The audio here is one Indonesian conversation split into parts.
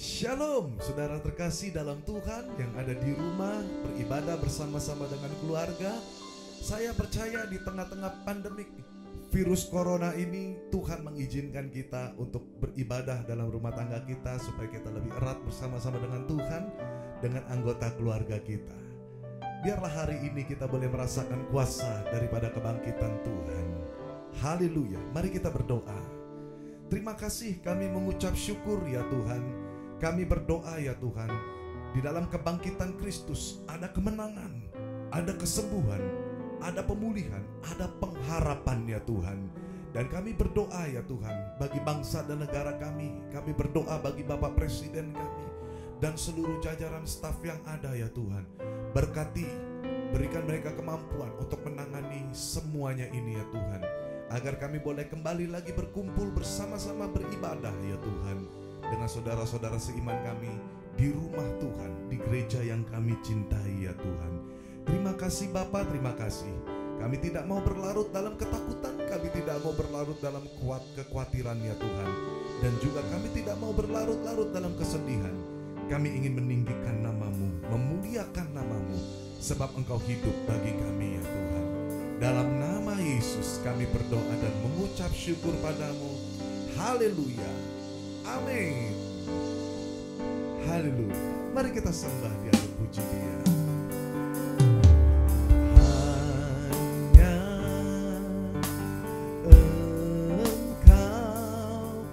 Shalom, saudara terkasih dalam Tuhan yang ada di rumah, beribadah bersama-sama dengan keluarga. Saya percaya di tengah-tengah pandemik virus corona ini, Tuhan mengizinkan kita untuk beribadah dalam rumah tangga kita, supaya kita lebih erat bersama-sama dengan Tuhan, dengan anggota keluarga kita. Biarlah hari ini kita boleh merasakan kuasa daripada kebangkitan Tuhan. Haleluya, mari kita berdoa. Terima kasih, kami mengucap syukur ya Tuhan. Kami berdoa ya Tuhan, di dalam kebangkitan Kristus ada kemenangan, ada kesembuhan, ada pemulihan, ada pengharapan ya Tuhan. Dan kami berdoa ya Tuhan, bagi bangsa dan negara kami. Kami berdoa bagi Bapak Presiden kami dan seluruh jajaran staf yang ada ya Tuhan. Berkati, berikan mereka kemampuan untuk menangani semuanya ini ya Tuhan, agar kami boleh kembali lagi berkumpul bersama-sama beribadah ya Tuhan, dengan saudara-saudara seiman kami di rumah Tuhan, di gereja yang kami cintai ya Tuhan. Terima kasih Bapa, terima kasih. Kami tidak mau berlarut dalam ketakutan, kami tidak mau berlarut dalam kekhawatiran ya Tuhan, dan juga kami tidak mau berlarut-larut dalam kesedihan. Kami ingin meninggikan nama-Mu, memuliakan nama-Mu, sebab Engkau hidup bagi kami ya Tuhan. Dalam nama Yesus kami berdoa dan mengucap syukur padamu. Haleluya. Amin. Haleluya. Mari kita sembah Dia dan puji Dia. Hanya Engkau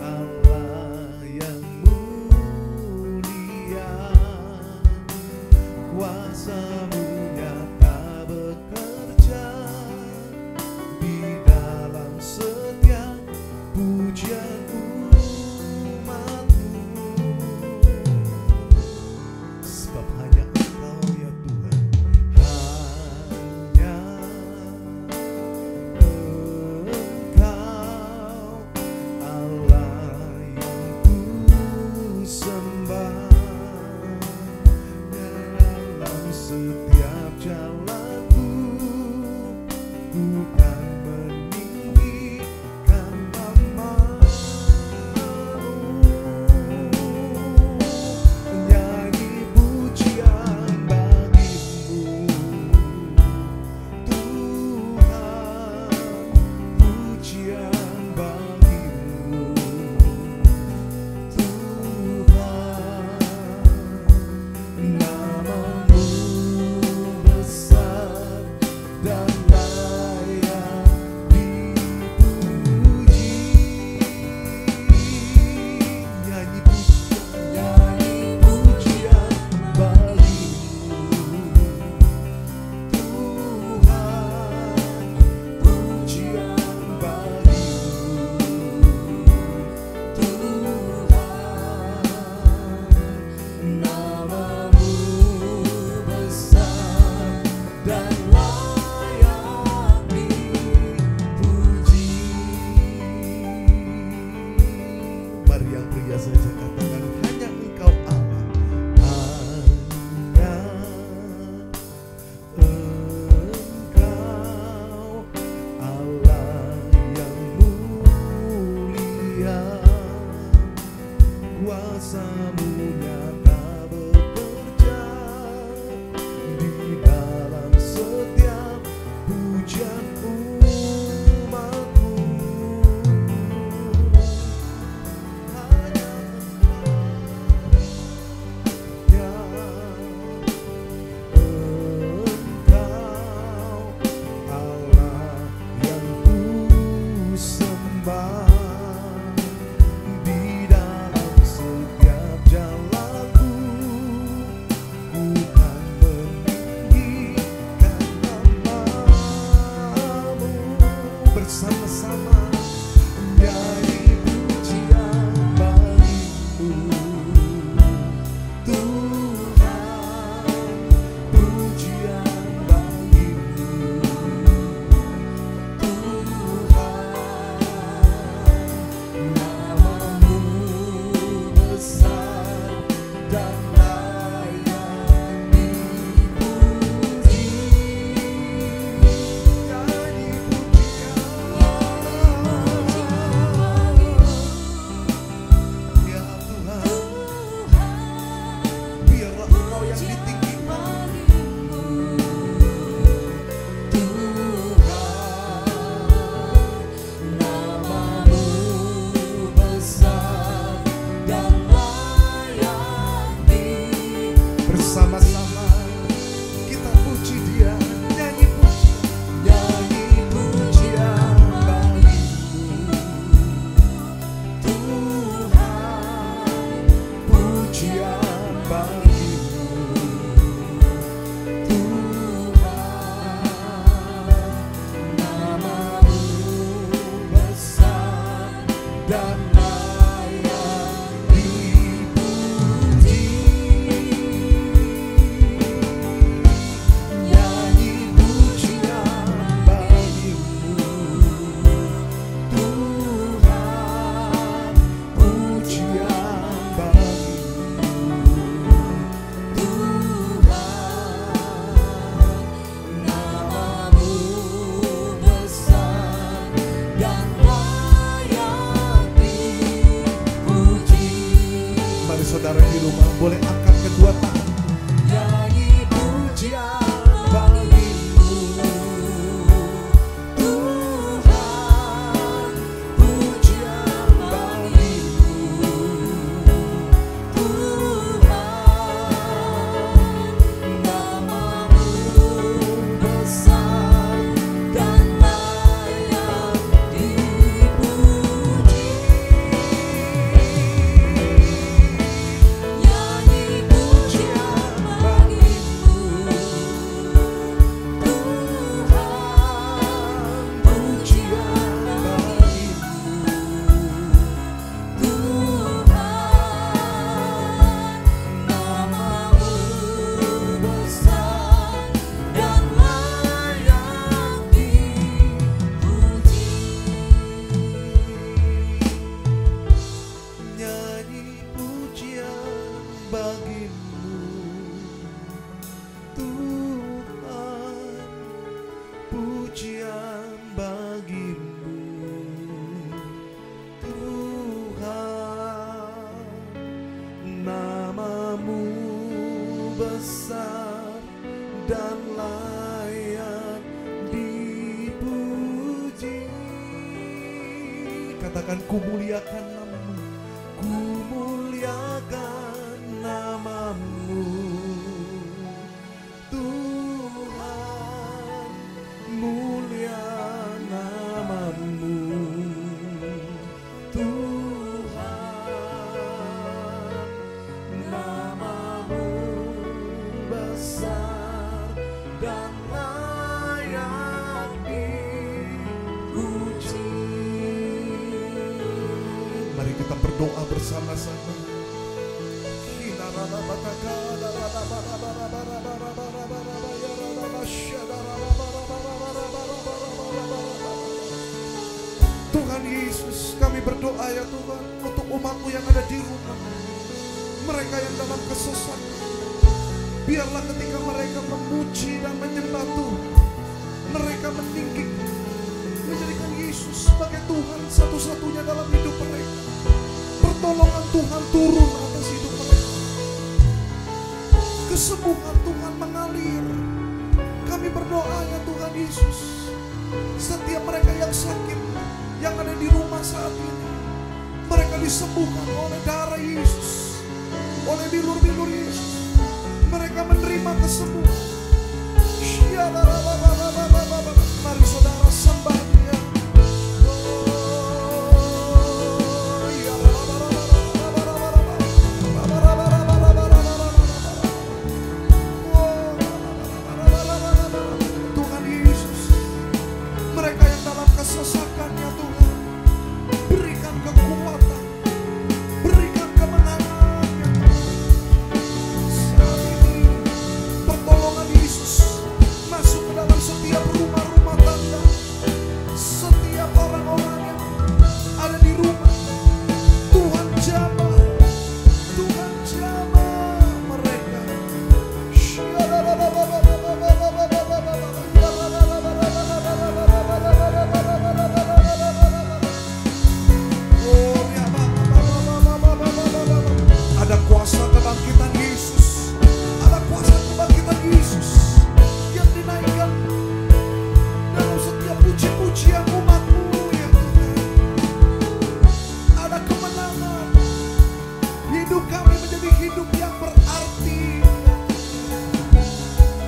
Allah yang mulia, kuasa-Mu nyata bekerja di dalam setiap pujian. Di dalam setiap dan layak dipuji. Katakan, ku muliakan namamu, ku muliakan namamu Tuhan, mulia namamu Tuhan, namamu besar dan layak dipuji. Mari kita berdoa bersama-sama. Tuhan Yesus, kami berdoa ya Tuhan untuk umat-Mu yang ada di rumah, mereka yang dalam kesesatan. Biarlah ketika mereka memuji dan menyembah Tuhan, mereka meninggikan, menjadikan Yesus sebagai Tuhan satu-satunya dalam hidup mereka. Pertolongan Tuhan turun atas hidup mereka. Kesembuhan Tuhan mengalir. Kami berdoa ya Tuhan Yesus, setiap mereka yang sakit, yang ada di rumah saat ini, mereka disembuhkan oleh darah Yesus, oleh bilur-bilur Yesus. Mereka menerima kesembuhan. Mari saudara sembah Dia. Tuhan Yesus, mereka yang dalam kesesakannya Tuhan, berikan kekuatan, berikan kemenangannya. Saat ini pertolongan Yesus masuk ke dalam setiap rumah-rumah tangga, setiap orang-orang yang ada di rumah. Tuhan jamah, Tuhan jamah mereka. Ada kuasa kebangkitan Yesus, ada kuasa kebangkitan Yesus yang dinaikkan dalam setiap puji-pujian umat-Mu ya Tuhan. Ada kemenangan. Hidup kami menjadi hidup yang berarti.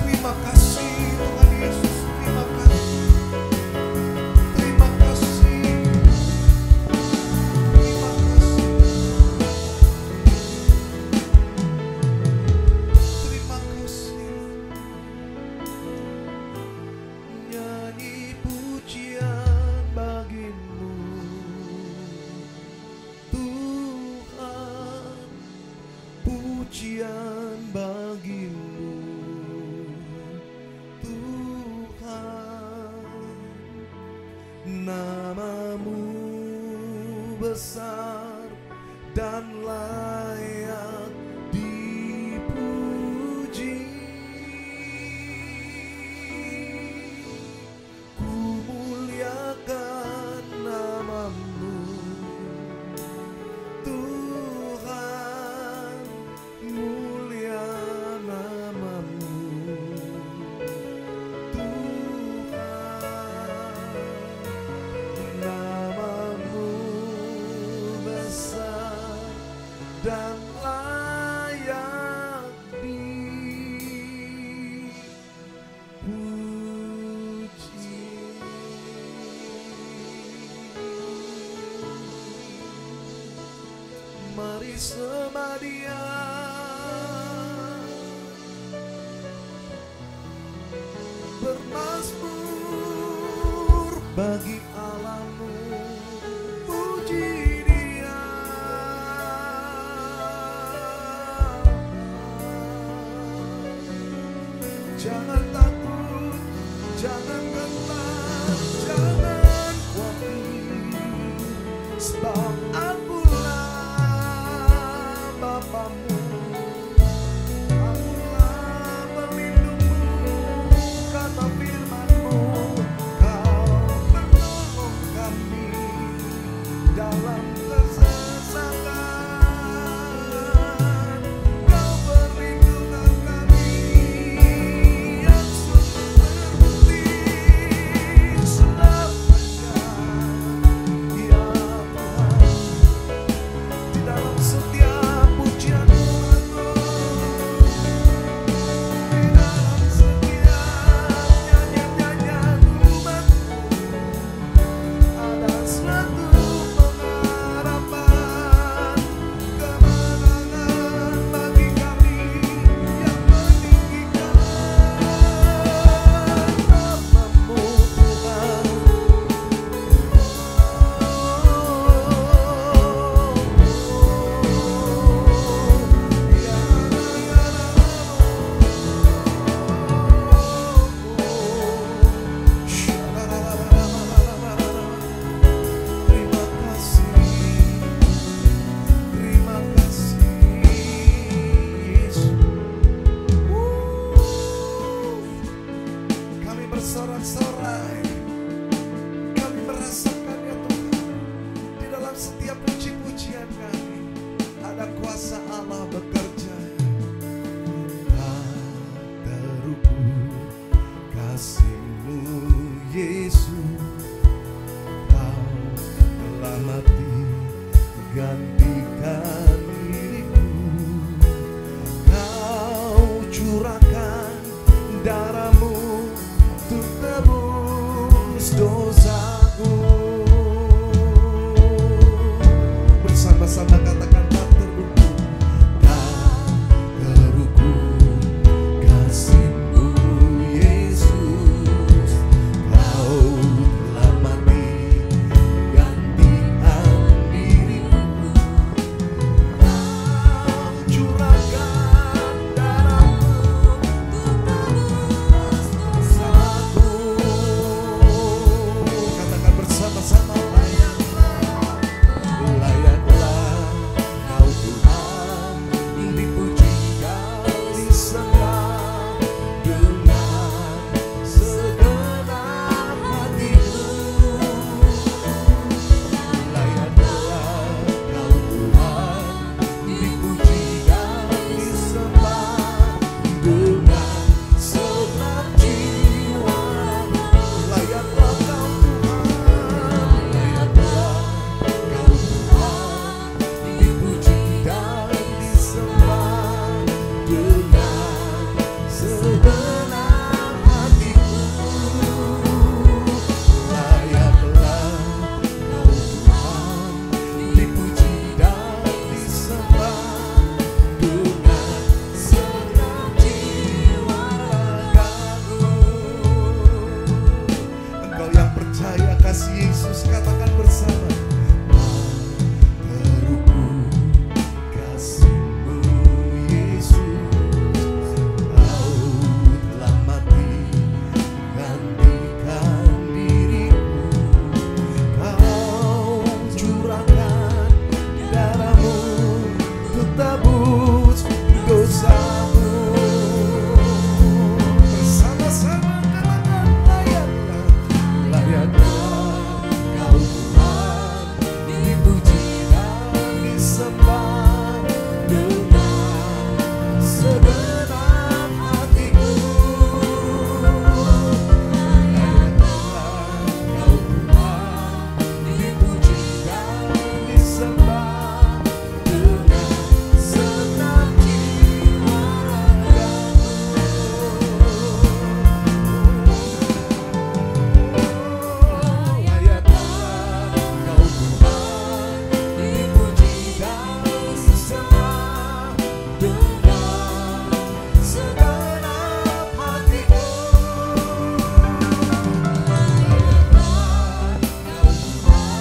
Terima kasih Tuhan Yesus, terima kasih. Terima kasih. Terima kasih. Terima kasih. Nyanyi pujian bagi-Mu Tuhan, pujian bagi-Mu Tuhan, namamu besar dan layak dipuji. Ku muliakan namamu Tuhan, mulia namamu Tuhan, namamu besar dan layak dipuji. Mari sembah Dia, bermazmur bagi Allah-Mu, puji Dia. Jangan takut, jangan gentar, jangan khawatir, sebab Akulah Bapamu, Akulah pelindungmu, kata firman-Mu, Kau menolong kami dalam kesesatan, Kau perlindungan kami, ya bersorak-sorai. Kami merasakannya Tuhan. Di dalam setiap puji-pujian kami ada kuasa Allah bekerja. Tak terukur kasih-Mu Yesus, Kau telah mati gantikan diriku. Kau curahkan darah-Mu untuk tebus dosaku. Bersama-sama katakan tak terukur, tak terukur kasih-Mu Yesus, Kau telah mati gantikan diriku. Kau curahkan darah-Mu untuk tebus dosaku. Katakan bersama-sama, layaklah Kau Tuhan dipuji dan disembah dengan segenap hatiku. Layaklah Kau Tuhan dipuji dan disembah dengan segenap jiwa. Layaklah Kau Tuhan, layaklah Kau Tuhan dipuji dan disembah dengan segenap hatiku. Layaklah Kau Tuhan dipuji dan disembah dengan segenap jiwa ragaku. Engkau yang percaya kasih Yesus, katakan bersama, terukur kasih-Mu Yesus, Kau telah mati gantikan diriku. Kau curahkan darah-Mu untuk tebus dosaku. Bersama-sama katakan, layaklah Kau Tuhan dipuji dan disembah dengan segenap hatiku. Layaklah Kau Tuhan dipuji dan disembah dengan segenap jiwa ragaku. Layaklah Kau Tuhan dipuji dan disembah dengan segenap hatiku. Layaklah Kau Tuhan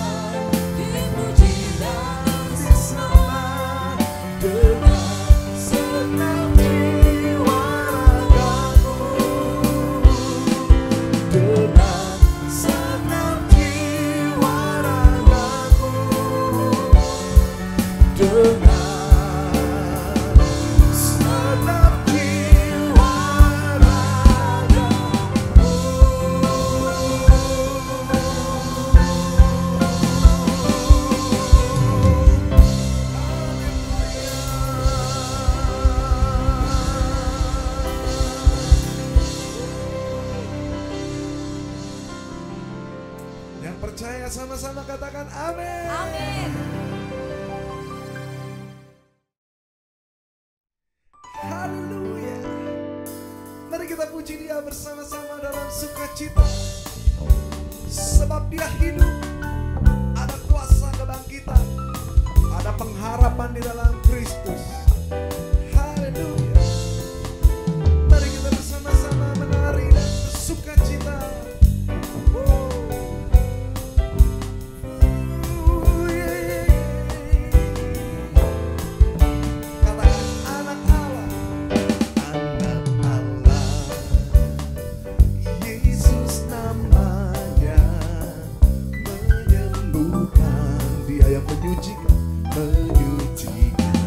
dipuji dan disembah dengan segenap jiwa ragaku. Dengan segenap jiwa ragaku. Dengan segenap jiwa Yang percaya sama-sama katakan amin. Amin. Haleluya. Mari kita puji Dia bersama-sama dalam sukacita. Sebab Dia hidup. Ada kuasa kebangkitan. Ada pengharapan di dalam Kristus. Haleluya. Mari kita bersama-sama menari dan bersukacita. Katakan anak Allah, anak Allah, Yesus namanya, menyembuhkan, Dia yang menyucikan, menyucikan.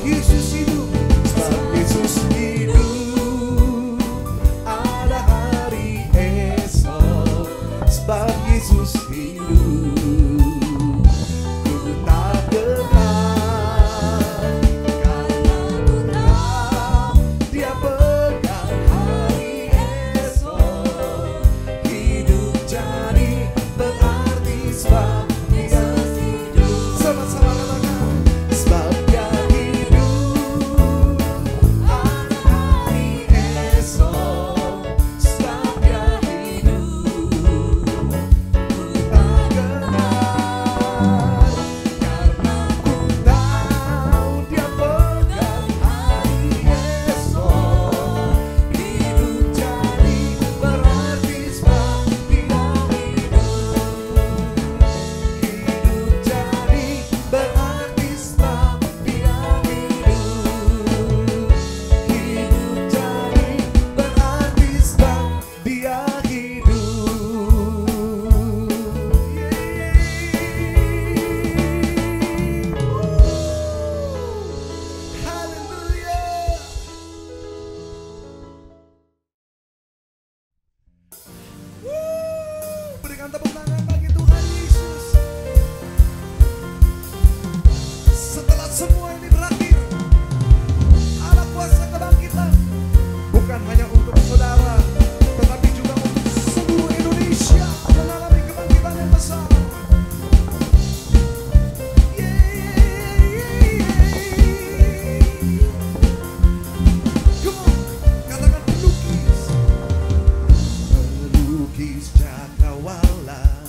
Yesus hidup, sebab Yesus hidup. Ada hari esok, sebab Yesus hidup. Ku tak gentar, karena ku tahu Dia pegang hari esok. Hidup jadi berarti sebab Dia hidup. Sama-sama katakan, sebab Dia hidup. Ada hari esok, sebab Dia hidup. Ku tak gentar, karena ku tahu Dia pegang hari esok. Hidup jadi berarti sebab Dia hidup. Hidup jadi berarti sebab Dia hidup. Hidup jadi berarti sebab Dia hidup. Haleluya. Berikan tepuk tangan bagi Tuhan Yesus. Setelah semua ini berakhir, ada kuasa kebangkitan. Bukan hanya untuk saudara, tetapi juga untuk seluruh Indonesia mengalami kebangkitan yang besar. Come on, katakan pelukis. Melukis cakrawala,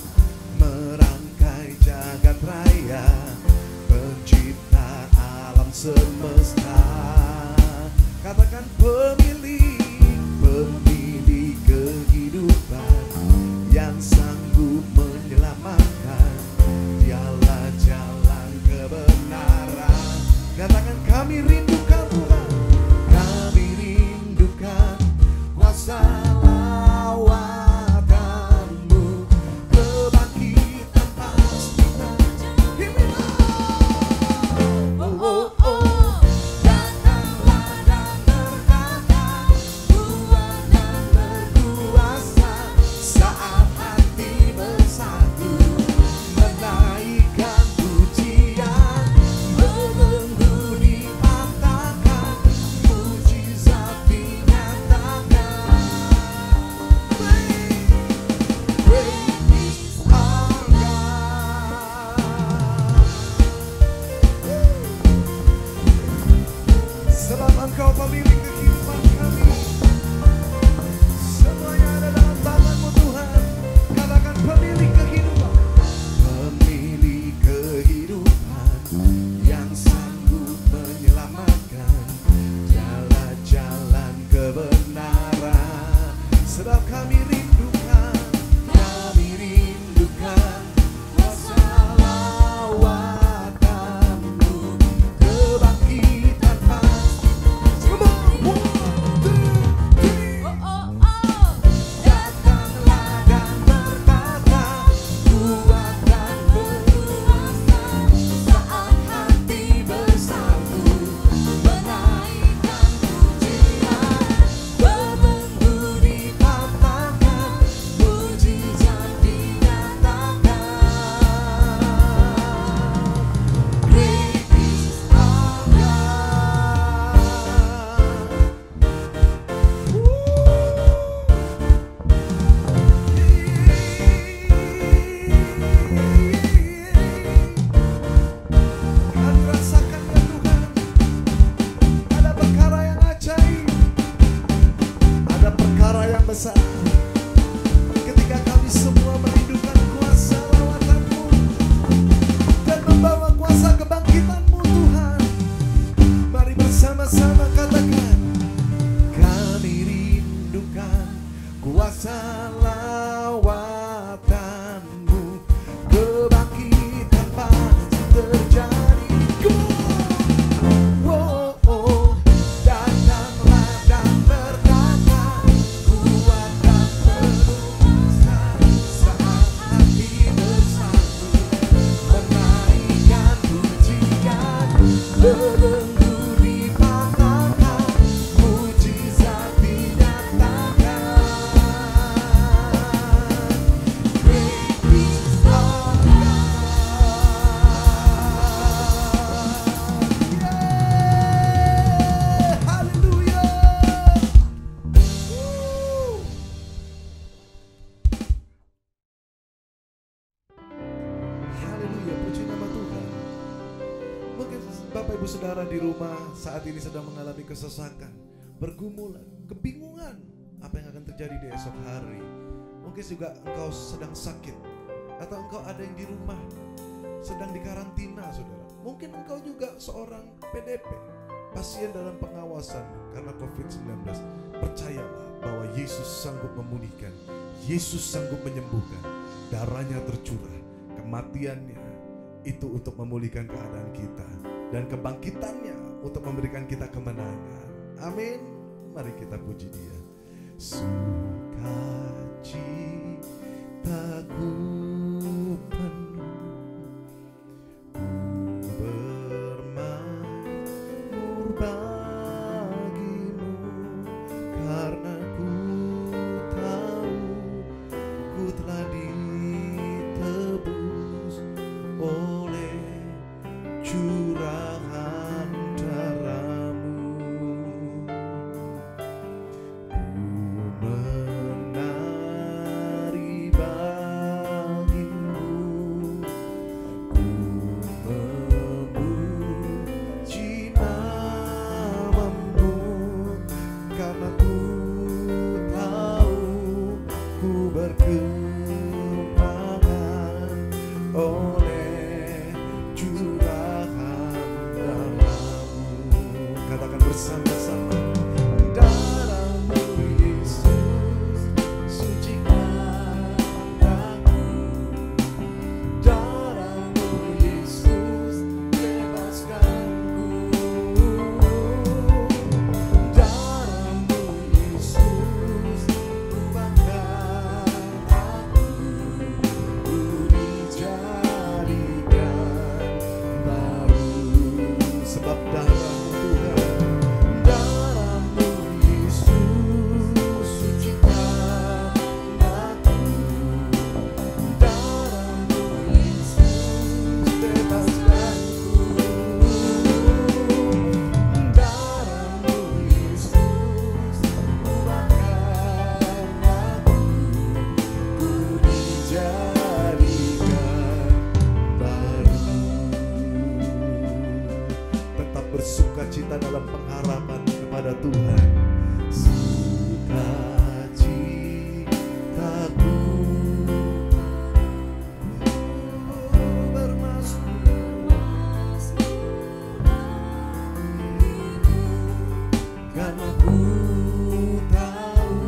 merangkai jagat raya, pencipta alam semesta. Katakan pemilik kehidupan yang sanggup menyelamatkan. Dialah jalan kebenaran. Katakan kami rindukan Tuhan, kami rindukan kuasa lawatanmu, kebangkitan pasti terjadi. Oh, oh, oh. Datanglah dan berkata, kuat dan berkuasa, saat hati bersatu, menaikkan pujian, belenggu dipatahkan, mujizat dinyatakan. Great is our God. Sebab Engkau pemilik kehidupan kami. Semuanya ada dalam tangan-Mu Tuhan. Katakan pemilik kehidupan. Pemilik kehidupan yang sanggup menyelamatkan. Jalan-jalan kebenaran. Sebab kami rindukan kuasa lawatanmu, kebangkitan pasti. Come on. saudara di rumah saat ini sedang mengalami kesesakan, pergumulan, kebingungan apa yang akan terjadi di esok hari. Mungkin juga engkau sedang sakit, atau engkau ada yang di rumah sedang dikarantina, saudara. Mungkin engkau juga seorang PDP, pasien dalam pengawasan karena COVID-19. Percayalah bahwa Yesus sanggup memulihkan, Yesus sanggup menyembuhkan. Darahnya tercurah, kematiannya itu untuk memulihkan keadaan kita, dan kebangkitannya untuk memberikan kita kemenangan. Amin. Mari kita puji Dia. Sukacitaku penuh, ku bermakmur bagimu, karena ku tahu ku telah ditebus oleh curahan darahmu. Ku menari bagimu, ku memuji namamu, karena ku tahu ku berkemenangan oleh curahan darahmu. Katakan bersama-sama. Darahmu Yesus sucikan aku, darahmu Yesus bebaskanku, darahmu Yesus ubahkan aku, ku dijadikan baru. Sebab darahmu Tuhan, darahmu Yesus sucikan aku, darahmu Yesus bebaskanku, darahmu Yesus ubahkan aku, ku dijadikan baru. Tetap bersukacita dalam pengharapan kepada Tuhan. Sukacitaku bermasmur karena ku tahu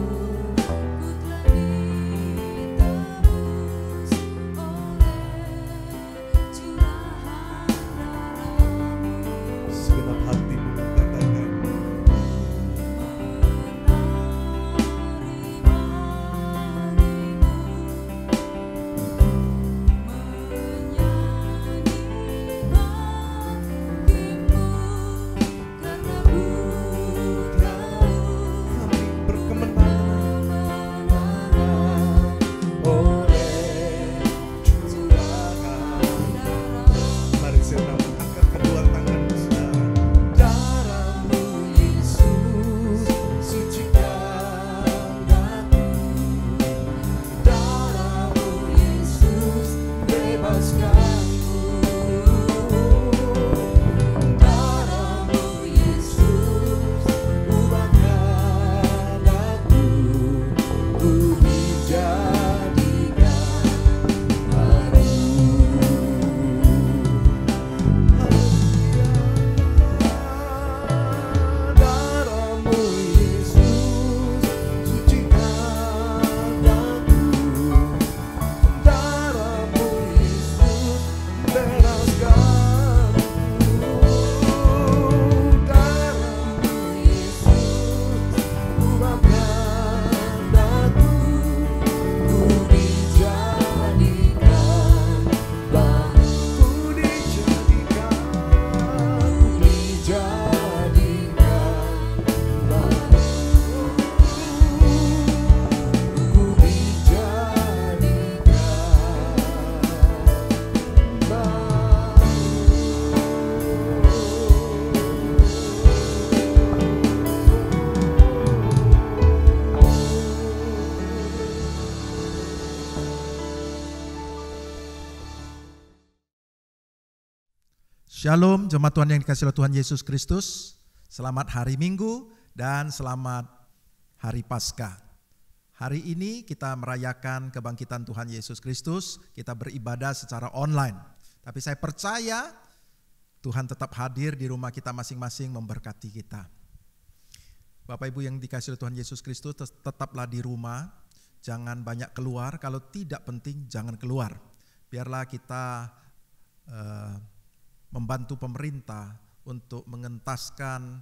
segenap hatimu katakan. Shalom, jemaat Tuhan yang dikasihi oleh Tuhan Yesus Kristus. Selamat hari Minggu dan selamat hari Paskah. Hari ini kita merayakan kebangkitan Tuhan Yesus Kristus. Kita beribadah secara online. Tapi saya percaya Tuhan tetap hadir di rumah kita masing-masing memberkati kita. Bapak Ibu yang dikasihi oleh Tuhan Yesus Kristus, tetaplah di rumah. Jangan banyak keluar. Kalau tidak penting jangan keluar. Biarlah kita membantu pemerintah untuk mengentaskan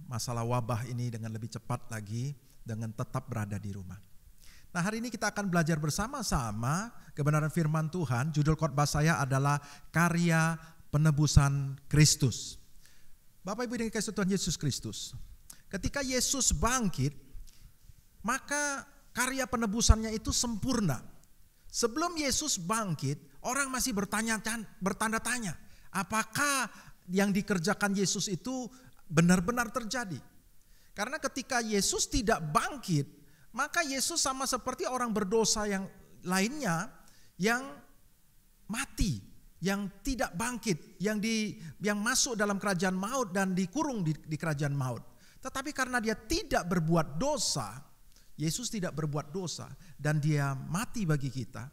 masalah wabah ini dengan lebih cepat lagi, dengan tetap berada di rumah. Nah, hari ini kita akan belajar bersama-sama kebenaran firman Tuhan. Judul khotbah saya adalah Karya Penebusan Kristus. Bapak Ibu yang dikasihi Tuhan Yesus Kristus, ketika Yesus bangkit, maka karya penebusannya itu sempurna. Sebelum Yesus bangkit, orang masih bertanda-tanya, apakah yang dikerjakan Yesus itu benar-benar terjadi? Karena ketika Yesus tidak bangkit, maka Yesus sama seperti orang berdosa yang lainnya yang mati, yang tidak bangkit, yang masuk dalam kerajaan maut dan dikurung di kerajaan maut. Tetapi karena dia tidak berbuat dosa, Yesus tidak berbuat dosa dan dia mati bagi kita,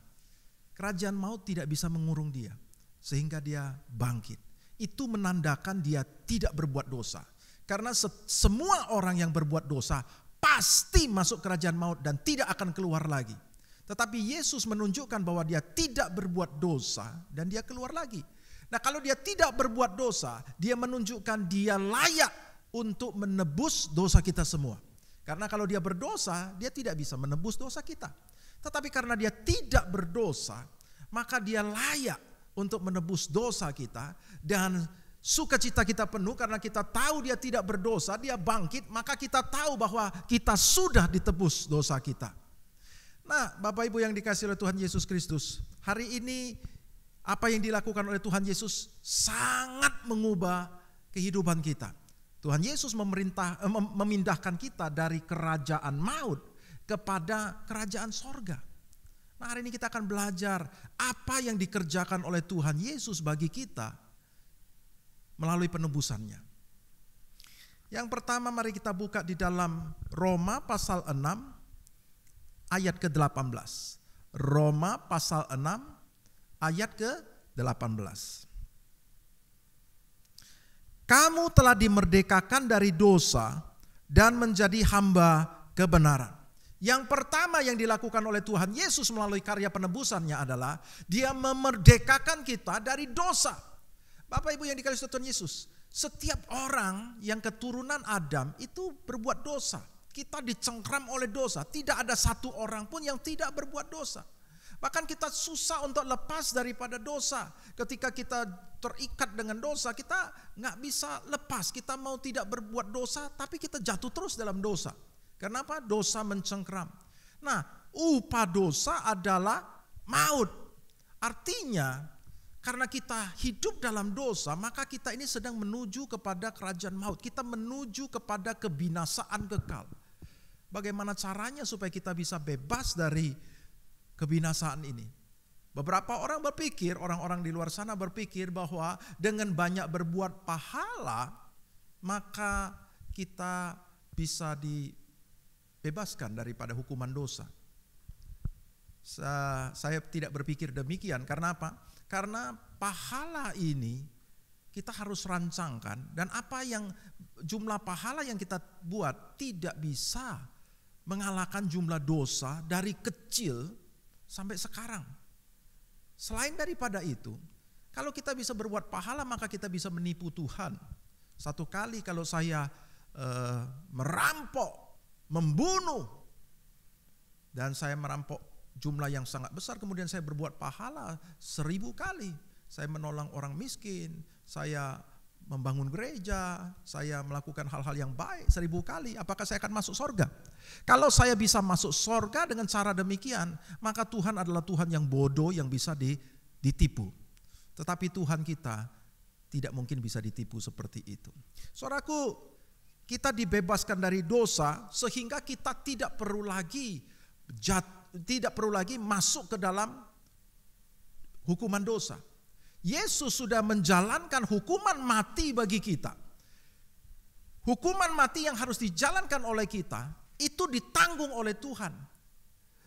kerajaan maut tidak bisa mengurung dia. Sehingga dia bangkit. Itu menandakan dia tidak berbuat dosa. Karena semua orang yang berbuat dosa pasti masuk kerajaan maut dan tidak akan keluar lagi. Tetapi Yesus menunjukkan bahwa dia tidak berbuat dosa dan dia keluar lagi. Nah, kalau dia tidak berbuat dosa, dia menunjukkan dia layak untuk menebus dosa kita semua. Karena kalau dia berdosa, dia tidak bisa menebus dosa kita. Tetapi karena dia tidak berdosa, maka dia layak untuk menebus dosa kita, dan sukacita kita penuh karena kita tahu dia tidak berdosa, dia bangkit, maka kita tahu bahwa kita sudah ditebus dosa kita. Nah, Bapak Ibu yang dikasihi oleh Tuhan Yesus Kristus, hari ini apa yang dilakukan oleh Tuhan Yesus sangat mengubah kehidupan kita. Tuhan Yesus memindahkan kita dari kerajaan maut kepada kerajaan sorga. Nah, hari ini kita akan belajar apa yang dikerjakan oleh Tuhan Yesus bagi kita melalui penebusannya. Yang pertama, mari kita buka di dalam Roma pasal 6 ayat ke-18. Roma pasal 6 ayat ke-18. Kamu telah dimerdekakan dari dosa dan menjadi hamba kebenaran. Yang pertama yang dilakukan oleh Tuhan Yesus melalui karya penebusannya adalah dia memerdekakan kita dari dosa. Bapak Ibu yang dikasihi Tuhan Yesus, setiap orang yang keturunan Adam itu berbuat dosa. Kita dicengkram oleh dosa, tidak ada satu orang pun yang tidak berbuat dosa. Bahkan kita susah untuk lepas daripada dosa. Ketika kita terikat dengan dosa, kita nggak bisa lepas. Kita mau tidak berbuat dosa, tapi kita jatuh terus dalam dosa. Kenapa? Dosa mencengkram. Nah, upah dosa adalah maut. Artinya, karena kita hidup dalam dosa, maka kita ini sedang menuju kepada kerajaan maut. Kita menuju kepada kebinasaan kekal. Bagaimana caranya supaya kita bisa bebas dari kebinasaan ini? Beberapa orang berpikir, orang-orang di luar sana berpikir bahwa dengan banyak berbuat pahala, maka kita bisa dibebaskan daripada hukuman dosa. Saya tidak berpikir demikian. Karena apa? Karena pahala ini kita harus rancangkan, dan jumlah pahala yang kita buat tidak bisa mengalahkan jumlah dosa dari kecil sampai sekarang. Selain daripada itu, kalau kita bisa berbuat pahala, maka kita bisa menipu Tuhan. Satu kali kalau saya merampok, membunuh, dan saya merampok jumlah yang sangat besar, kemudian saya berbuat pahala 1000 kali. Saya menolong orang miskin, saya membangun gereja, saya melakukan hal-hal yang baik 1000 kali. Apakah saya akan masuk sorga? Kalau saya bisa masuk sorga dengan cara demikian, maka Tuhan adalah Tuhan yang bodoh yang bisa ditipu. Tetapi Tuhan kita tidak mungkin bisa ditipu seperti itu. Saudaraku, kita dibebaskan dari dosa sehingga kita tidak perlu lagi masuk ke dalam hukuman dosa. Yesus sudah menjalankan hukuman mati bagi kita. Hukuman mati yang harus dijalankan oleh kita itu ditanggung oleh Tuhan.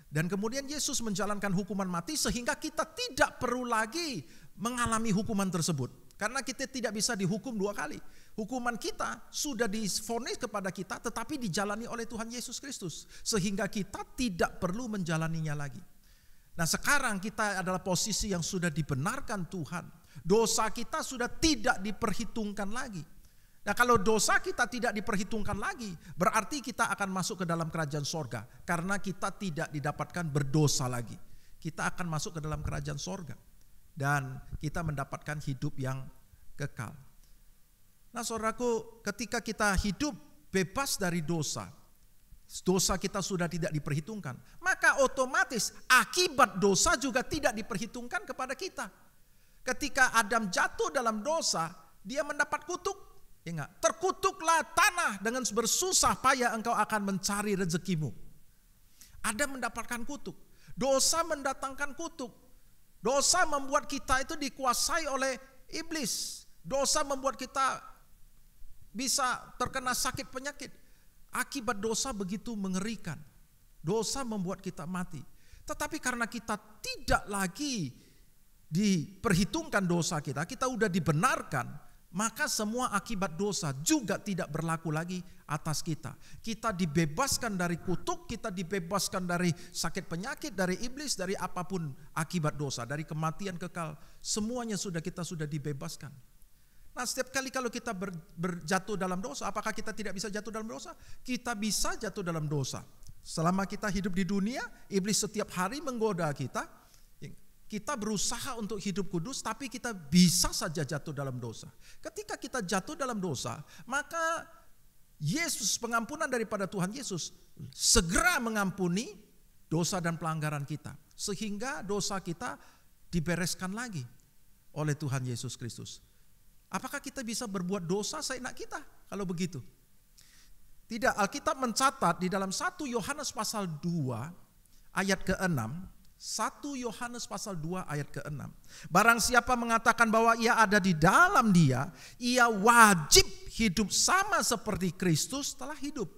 Dan kemudian Yesus menjalankan hukuman mati sehingga kita tidak perlu lagi mengalami hukuman tersebut. Karena kita tidak bisa dihukum 2 kali. Hukuman kita sudah divonis kepada kita tetapi dijalani oleh Tuhan Yesus Kristus. Sehingga kita tidak perlu menjalaninya lagi. Nah sekarang kita adalah posisi yang sudah dibenarkan Tuhan. Dosa kita sudah tidak diperhitungkan lagi. Nah kalau dosa kita tidak diperhitungkan lagi, berarti kita akan masuk ke dalam kerajaan sorga. Karena kita tidak didapatkan berdosa lagi. Kita akan masuk ke dalam kerajaan sorga. Dan kita mendapatkan hidup yang kekal. Nah saudaraku, ketika kita hidup bebas dari dosa, dosa kita sudah tidak diperhitungkan, maka otomatis akibat dosa juga tidak diperhitungkan kepada kita. Ketika Adam jatuh dalam dosa, dia mendapat kutuk. Ingat, terkutuklah tanah dengan bersusah payah engkau akan mencari rezekimu. Adam mendapatkan kutuk. Dosa mendatangkan kutuk. Dosa membuat kita itu dikuasai oleh iblis. Dosa membuat kita bisa terkena sakit penyakit. Akibat dosa begitu mengerikan. Dosa membuat kita mati. Tetapi karena kita tidak lagi diperhitungkan dosa kita sudah dibenarkan. Maka semua akibat dosa juga tidak berlaku lagi atas kita. Kita dibebaskan dari kutuk, kita dibebaskan dari sakit penyakit, dari iblis, dari apapun akibat dosa, dari kematian kekal. Semuanya kita sudah dibebaskan. Nah setiap kali kalau kita berjatuh dalam dosa, apakah kita tidak bisa jatuh dalam dosa? Kita bisa jatuh dalam dosa. Selama kita hidup di dunia, iblis setiap hari menggoda kita. Kita berusaha untuk hidup kudus, tapi kita bisa saja jatuh dalam dosa. Ketika kita jatuh dalam dosa, maka Yesus, pengampunan daripada Tuhan Yesus, segera mengampuni dosa dan pelanggaran kita. Sehingga dosa kita dibereskan lagi oleh Tuhan Yesus Kristus. Apakah kita bisa berbuat dosa seenak kita kalau begitu? Tidak, Alkitab mencatat di dalam 1 Yohanes pasal 2 ayat ke-6, 1 Yohanes pasal 2 ayat ke-6. Barang siapa mengatakan bahwa ia ada di dalam dia, ia wajib hidup sama seperti Kristus telah hidup.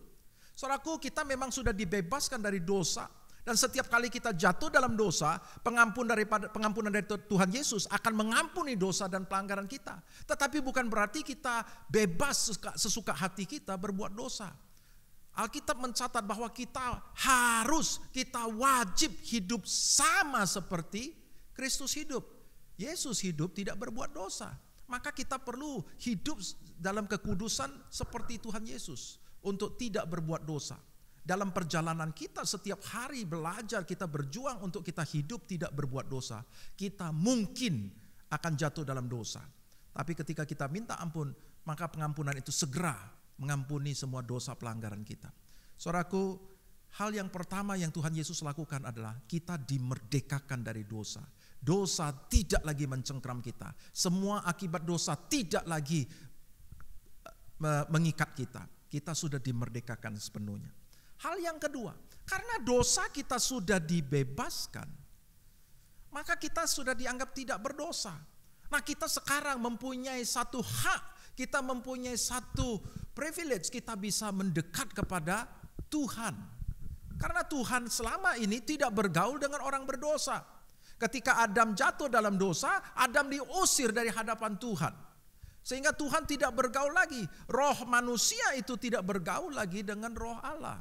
Saudaraku, kita memang sudah dibebaskan dari dosa. Dan setiap kali kita jatuh dalam dosa, pengampunan dari Tuhan Yesus akan mengampuni dosa dan pelanggaran kita. Tetapi bukan berarti kita bebas sesuka hati kita berbuat dosa. Alkitab mencatat bahwa kita wajib hidup sama seperti Kristus hidup. Yesus hidup tidak berbuat dosa. Maka kita perlu hidup dalam kekudusan seperti Tuhan Yesus untuk tidak berbuat dosa. Dalam perjalanan kita setiap hari belajar, kita berjuang untuk kita hidup tidak berbuat dosa. Kita mungkin akan jatuh dalam dosa. Tapi ketika kita minta ampun, maka pengampunan itu segera mengampuni semua dosa pelanggaran kita. Saudaraku, hal yang pertama yang Tuhan Yesus lakukan adalah kita dimerdekakan dari dosa. Dosa tidak lagi mencengkram kita. Semua akibat dosa tidak lagi mengikat kita. Kita sudah dimerdekakan sepenuhnya. Hal yang kedua, karena dosa kita sudah dibebaskan, maka kita sudah dianggap tidak berdosa. Nah, kita sekarang mempunyai satu hak, kita mempunyai satu privilege, kita bisa mendekat kepada Tuhan. Karena Tuhan selama ini tidak bergaul dengan orang berdosa. Ketika Adam jatuh dalam dosa, Adam diusir dari hadapan Tuhan. Sehingga Tuhan tidak bergaul lagi. Roh manusia itu tidak bergaul lagi dengan roh Allah.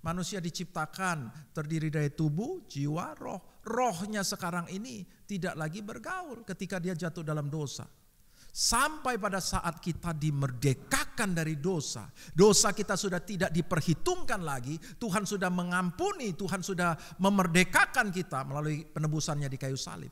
Manusia diciptakan terdiri dari tubuh, jiwa, roh. Rohnya sekarang ini tidak lagi bergaul ketika dia jatuh dalam dosa. Sampai pada saat kita dimerdekakan dari dosa. Dosa kita sudah tidak diperhitungkan lagi. Tuhan sudah mengampuni, Tuhan sudah memerdekakan kita melalui penebusannya di kayu salib.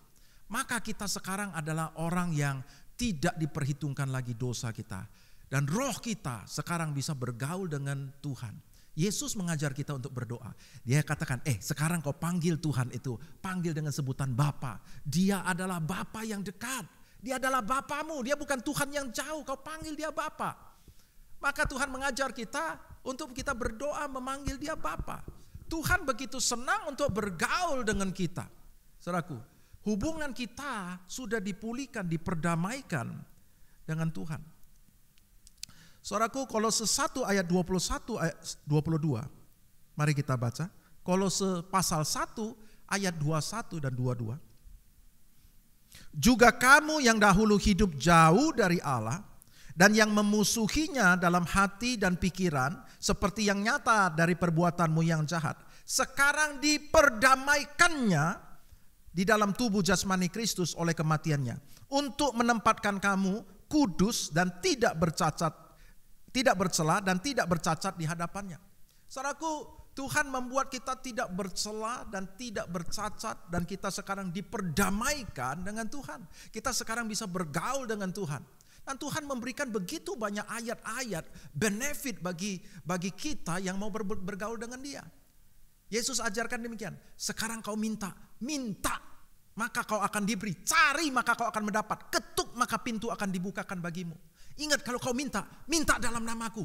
Maka kita sekarang adalah orang yang tidak diperhitungkan lagi dosa kita. Dan roh kita sekarang bisa bergaul dengan Tuhan. Yesus mengajar kita untuk berdoa. Dia katakan, sekarang kau panggil Tuhan itu. Panggil dengan sebutan Bapa. Dia adalah Bapa yang dekat. Dia adalah Bapamu. Dia bukan Tuhan yang jauh. Kau panggil dia Bapa. Maka Tuhan mengajar kita untuk kita berdoa memanggil dia Bapa. Tuhan begitu senang untuk bergaul dengan kita. Saudaraku, Hubungan kita sudah dipulihkan, diperdamaikan dengan Tuhan. Saudaraku, Kolose 1 ayat 21 ayat 22. Mari kita baca. Kolose pasal 1 ayat 21 dan 22. Juga kamu yang dahulu hidup jauh dari Allah dan yang memusuhinya dalam hati dan pikiran seperti yang nyata dari perbuatanmu yang jahat, sekarang diperdamaikannya di dalam tubuh jasmani Kristus oleh kematiannya, untuk menempatkan kamu kudus dan tidak bercacat, tidak bercela dan tidak bercacat di hadapannya. Saudaraku, Tuhan membuat kita tidak bercela dan tidak bercacat, dan kita sekarang diperdamaikan dengan Tuhan. Kita sekarang bisa bergaul dengan Tuhan. Dan Tuhan memberikan begitu banyak ayat-ayat benefit bagi kita yang mau bergaul dengan Dia. Yesus ajarkan demikian. Sekarang kau minta maka kau akan diberi, cari maka kau akan mendapat, ketuk maka pintu akan dibukakan bagimu. Ingat, kalau kau minta dalam namaku,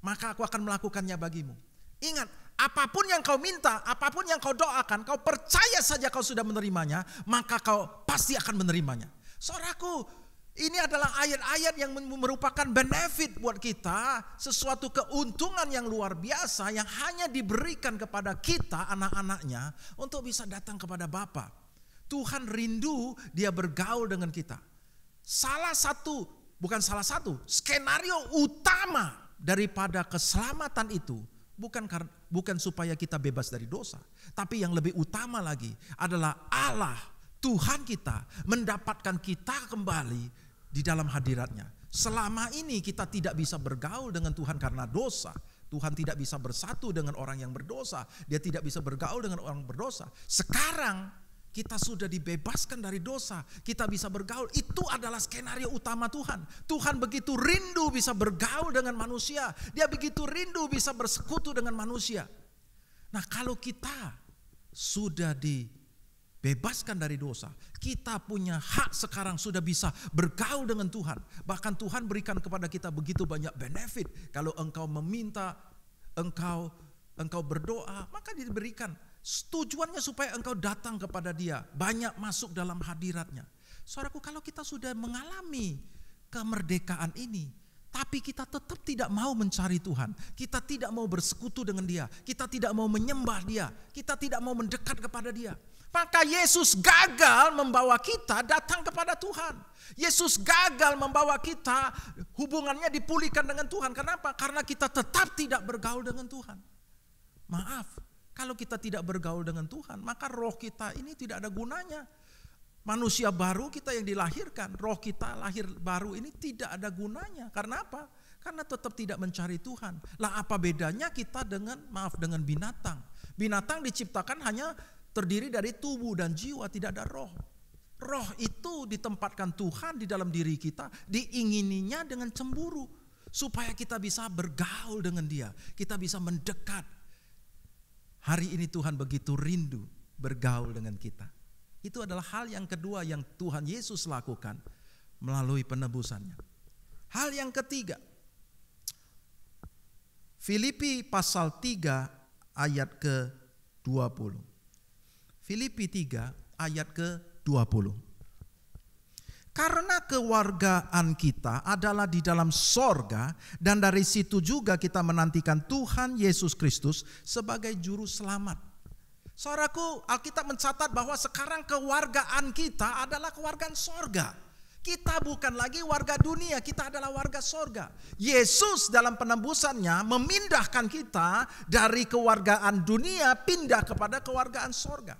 maka aku akan melakukannya bagimu. Ingat, apapun yang kau minta, apapun yang kau doakan, kau percaya saja kau sudah menerimanya, maka kau pasti akan menerimanya. Saudaraku, ini adalah ayat-ayat yang merupakan benefit buat kita, sesuatu keuntungan yang luar biasa yang hanya diberikan kepada kita, anak-anaknya, untuk bisa datang kepada Bapa. Tuhan rindu Dia bergaul dengan kita. Skenario utama daripada keselamatan itu bukan supaya kita bebas dari dosa, tapi yang lebih utama lagi adalah Allah, Tuhan kita, mendapatkan kita kembali di dalam hadiratnya. Selama ini kita tidak bisa bergaul dengan Tuhan karena dosa. Tuhan tidak bisa bersatu dengan orang yang berdosa. Dia tidak bisa bergaul dengan orang berdosa. Sekarang kita sudah dibebaskan dari dosa. Kita bisa bergaul. Itu adalah skenario utama Tuhan. Tuhan begitu rindu bisa bergaul dengan manusia. Dia begitu rindu bisa bersekutu dengan manusia. Nah, kalau kita sudah dibebaskan dari dosa, kita punya hak sekarang sudah bisa bergaul dengan Tuhan. Bahkan Tuhan berikan kepada kita begitu banyak benefit. Kalau engkau meminta, engkau berdoa, maka diberikan. Tujuannya supaya engkau datang kepada Dia, banyak masuk dalam hadiratnya. Saudaraku, kalau kita sudah mengalami kemerdekaan ini, tapi kita tetap tidak mau mencari Tuhan, kita tidak mau bersekutu dengan Dia, kita tidak mau menyembah Dia, kita tidak mau mendekat kepada Dia, maka Yesus gagal membawa kita datang kepada Tuhan. Yesus gagal membawa kita hubungannya dipulihkan dengan Tuhan. Kenapa? Karena kita tetap tidak bergaul dengan Tuhan. Maaf, kalau kita tidak bergaul dengan Tuhan, maka roh kita ini tidak ada gunanya. Manusia baru kita yang dilahirkan, roh kita lahir baru ini tidak ada gunanya. Karena apa? Karena tetap tidak mencari Tuhan. Lah, apa bedanya kita dengan binatang? Binatang diciptakan hanya terdiri dari tubuh dan jiwa, tidak ada roh. Roh itu ditempatkan Tuhan di dalam diri kita, diingininya dengan cemburu. Supaya kita bisa bergaul dengan Dia, kita bisa mendekat. Hari ini Tuhan begitu rindu bergaul dengan kita. Itu adalah hal yang kedua yang Tuhan Yesus lakukan melalui penebusannya. Hal yang ketiga, Filipi pasal 3 ayat ke-20. Filipi 3 ayat ke-20. Karena kewargaan kita adalah di dalam sorga, dan dari situ juga kita menantikan Tuhan Yesus Kristus sebagai juru selamat. Saudaraku, Alkitab mencatat bahwa sekarang kewargaan kita adalah kewargaan sorga. Kita bukan lagi warga dunia, kita adalah warga sorga. Yesus dalam penebusannya memindahkan kita dari kewargaan dunia pindah kepada kewargaan sorga.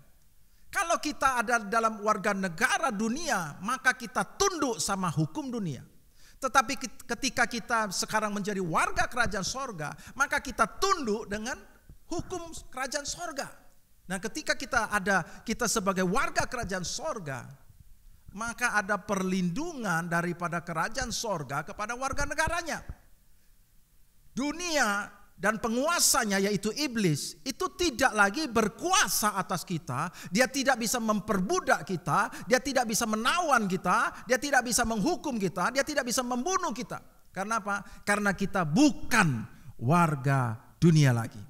Kalau kita ada dalam warga negara dunia, maka kita tunduk sama hukum dunia. Tetapi ketika kita sekarang menjadi warga kerajaan sorga, maka kita tunduk dengan hukum kerajaan sorga. Nah, ketika kita sebagai warga kerajaan sorga, maka ada perlindungan daripada kerajaan sorga kepada warga negaranya. Dunia dan penguasanya, yaitu iblis, itu tidak lagi berkuasa atas kita. Dia tidak bisa memperbudak kita, dia tidak bisa menawan kita, dia tidak bisa menghukum kita, dia tidak bisa membunuh kita. Karena apa? Karena kita bukan warga dunia lagi.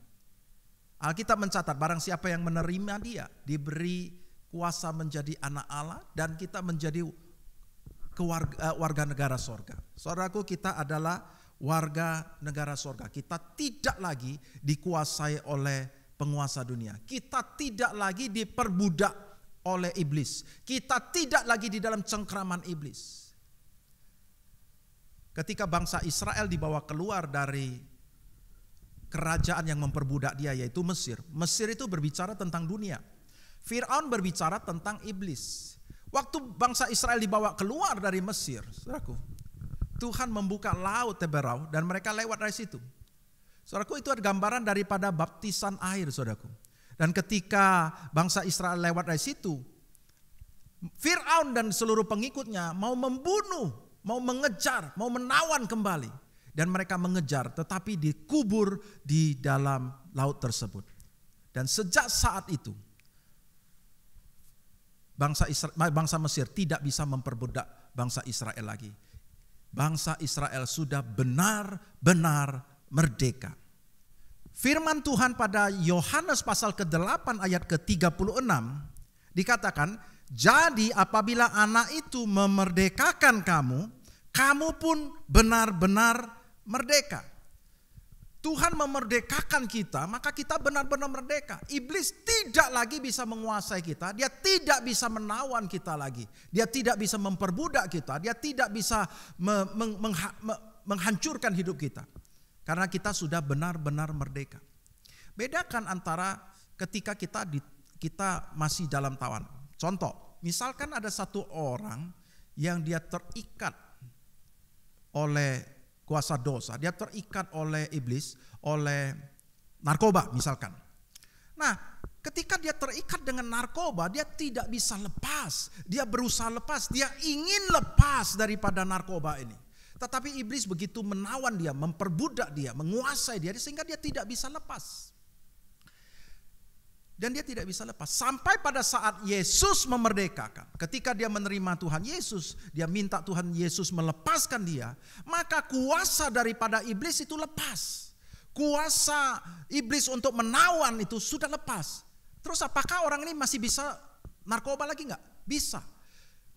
Alkitab mencatat barang siapa yang menerima Dia diberi kuasa menjadi anak Allah, dan kita menjadi warga negara sorga. Saudaraku, kita adalah warga negara sorga. Kita tidak lagi dikuasai oleh penguasa dunia. Kita tidak lagi diperbudak oleh iblis. Kita tidak lagi di dalam cengkraman iblis. Ketika bangsa Israel dibawa keluar dari kerajaan yang memperbudak dia, yaitu Mesir. Mesir itu berbicara tentang dunia. Fir'aun berbicara tentang iblis. Waktu bangsa Israel dibawa keluar dari Mesir, saudaraku, Tuhan membuka laut Teberau dan mereka lewat dari situ. Saudaraku, itu ada gambaran daripada baptisan air, saudaraku. Dan ketika bangsa Israel lewat dari situ, Fir'aun dan seluruh pengikutnya mau membunuh, mau mengejar, mau menawan kembali. Dan mereka mengejar, tetapi dikubur di dalam laut tersebut. Dan sejak saat itu, bangsa Mesir tidak bisa memperbudak bangsa Israel lagi. Bangsa Israel sudah benar-benar merdeka. Firman Tuhan pada Yohanes pasal ke-8 ayat ke-36 dikatakan, jadi apabila anak itu memerdekakan kamu, kamu pun benar-benar merdeka. Tuhan memerdekakan kita, maka kita benar-benar merdeka. Iblis tidak lagi bisa menguasai kita, dia tidak bisa menawan kita lagi. Dia tidak bisa memperbudak kita, dia tidak bisa menghancurkan hidup kita. Karena kita sudah benar-benar merdeka. Bedakan antara ketika kita masih dalam tawanan. Contoh, misalkan ada satu orang yang dia terikat oleh kuasa dosa, dia terikat oleh iblis, oleh narkoba misalkan. Nah, ketika dia terikat dengan narkoba, dia tidak bisa lepas. Dia berusaha lepas, dia ingin lepas daripada narkoba ini. Tetapi iblis begitu menawan dia, memperbudak dia, menguasai dia, sehingga dia tidak bisa lepas. Dan dia tidak bisa lepas. Sampai pada saat Yesus memerdekakan. Ketika dia menerima Tuhan Yesus, dia minta Tuhan Yesus melepaskan dia. Maka kuasa daripada iblis itu lepas. Kuasa iblis untuk menawan itu sudah lepas. Terus apakah orang ini masih bisa narkoba lagi enggak? Bisa.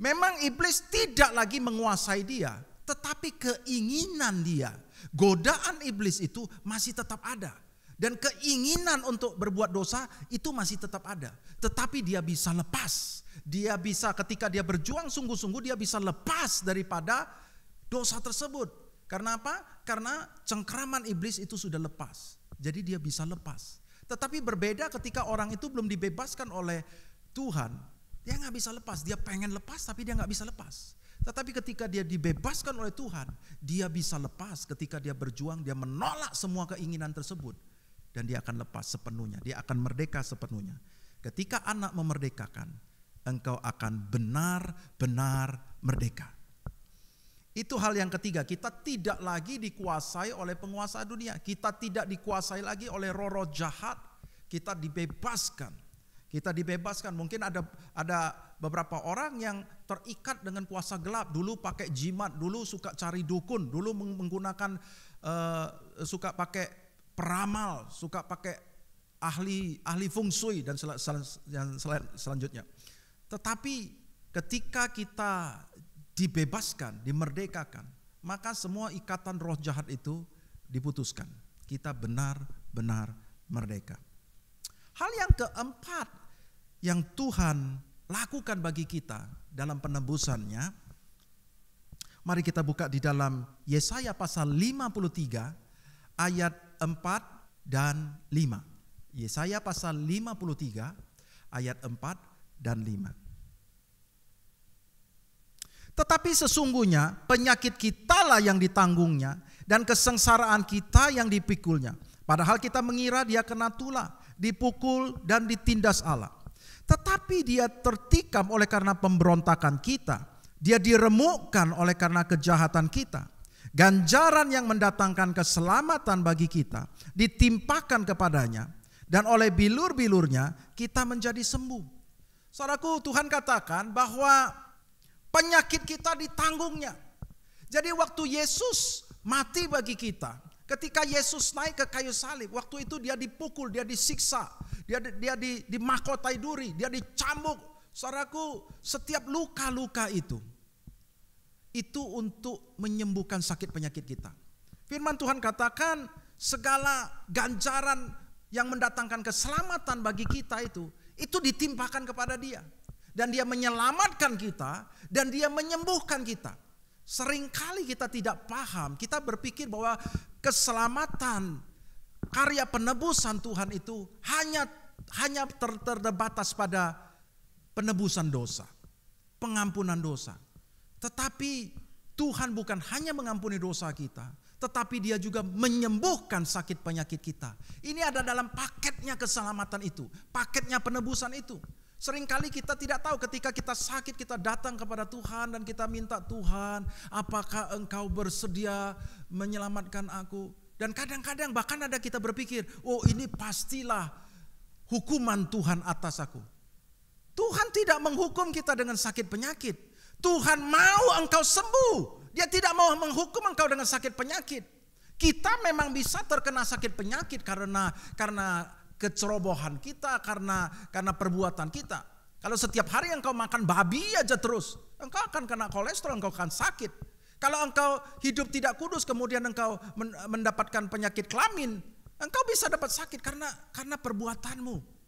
Memang iblis tidak lagi menguasai dia. Tetapi keinginan dia, godaan iblis itu masih tetap ada. Dan keinginan untuk berbuat dosa itu masih tetap ada. Tetapi dia bisa lepas. Dia bisa, ketika dia berjuang sungguh-sungguh, dia bisa lepas daripada dosa tersebut. Karena apa? Karena cengkraman iblis itu sudah lepas. Jadi dia bisa lepas. Tetapi berbeda ketika orang itu belum dibebaskan oleh Tuhan. Dia gak bisa lepas. Dia pengen lepas tapi dia gak bisa lepas. Tetapi ketika dia dibebaskan oleh Tuhan, dia bisa lepas. Ketika dia berjuang, dia menolak semua keinginan tersebut. Dan dia akan lepas sepenuhnya, dia akan merdeka sepenuhnya. Ketika anak memerdekakan, engkau akan benar-benar merdeka. Itu hal yang ketiga, kita tidak lagi dikuasai oleh penguasa dunia. Kita tidak dikuasai lagi oleh roh-roh jahat. Kita dibebaskan. Kita dibebaskan. Mungkin ada beberapa orang yang terikat dengan kuasa gelap. Dulu pakai jimat, dulu suka cari dukun, dulu menggunakan suka pakai peramal, suka pakai ahli feng shui dan selanjutnya. Tetapi ketika kita dibebaskan, dimerdekakan, maka semua ikatan roh jahat itu diputuskan. Kita benar-benar merdeka. Hal yang keempat yang Tuhan lakukan bagi kita dalam penebusannya, mari kita buka di dalam Yesaya pasal 53 ayat 4 dan 5. Yesaya pasal 53 ayat 4 dan 5. Tetapi sesungguhnya penyakit kitalah yang ditanggungnya dan kesengsaraan kita yang dipikulnya. Padahal kita mengira dia kena tulah, dipukul dan ditindas Allah. Tetapi dia tertikam oleh karena pemberontakan kita. Dia diremukkan oleh karena kejahatan kita. Ganjaran yang mendatangkan keselamatan bagi kita ditimpakan kepadanya, dan oleh bilur-bilurnya kita menjadi sembuh. Saudaraku, Tuhan katakan bahwa penyakit kita ditanggungnya. Jadi waktu Yesus mati bagi kita, ketika Yesus naik ke kayu salib, waktu itu dia dipukul, dia disiksa, dia dimahkotai duri, dia dicambuk Saudaraku, setiap luka-luka itu untuk menyembuhkan sakit penyakit kita. Firman Tuhan katakan segala ganjaran yang mendatangkan keselamatan bagi kita itu ditimpakan kepada Dia. Dan Dia menyelamatkan kita dan Dia menyembuhkan kita. Seringkali kita tidak paham, kita berpikir bahwa keselamatan, karya penebusan Tuhan itu hanya terbatas pada penebusan dosa, pengampunan dosa. Tetapi Tuhan bukan hanya mengampuni dosa kita, tetapi Dia juga menyembuhkan sakit penyakit kita. Ini ada dalam paketnya keselamatan itu, paketnya penebusan itu. Seringkali kita tidak tahu, ketika kita sakit kita datang kepada Tuhan dan kita minta, Tuhan, apakah Engkau bersedia menyelamatkan aku? Dan kadang-kadang bahkan ada kita berpikir, oh ini pastilah hukuman Tuhan atas aku. Tuhan tidak menghukum kita dengan sakit penyakit. Tuhan mau engkau sembuh. Dia tidak mau menghukum engkau dengan sakit penyakit. Kita memang bisa terkena sakit penyakit karena kecerobohan kita, karena perbuatan kita. Kalau setiap hari engkau makan babi aja terus, engkau akan kena kolesterol, engkau akan sakit. Kalau engkau hidup tidak kudus, kemudian engkau mendapatkan penyakit kelamin, engkau bisa dapat sakit karena perbuatanmu.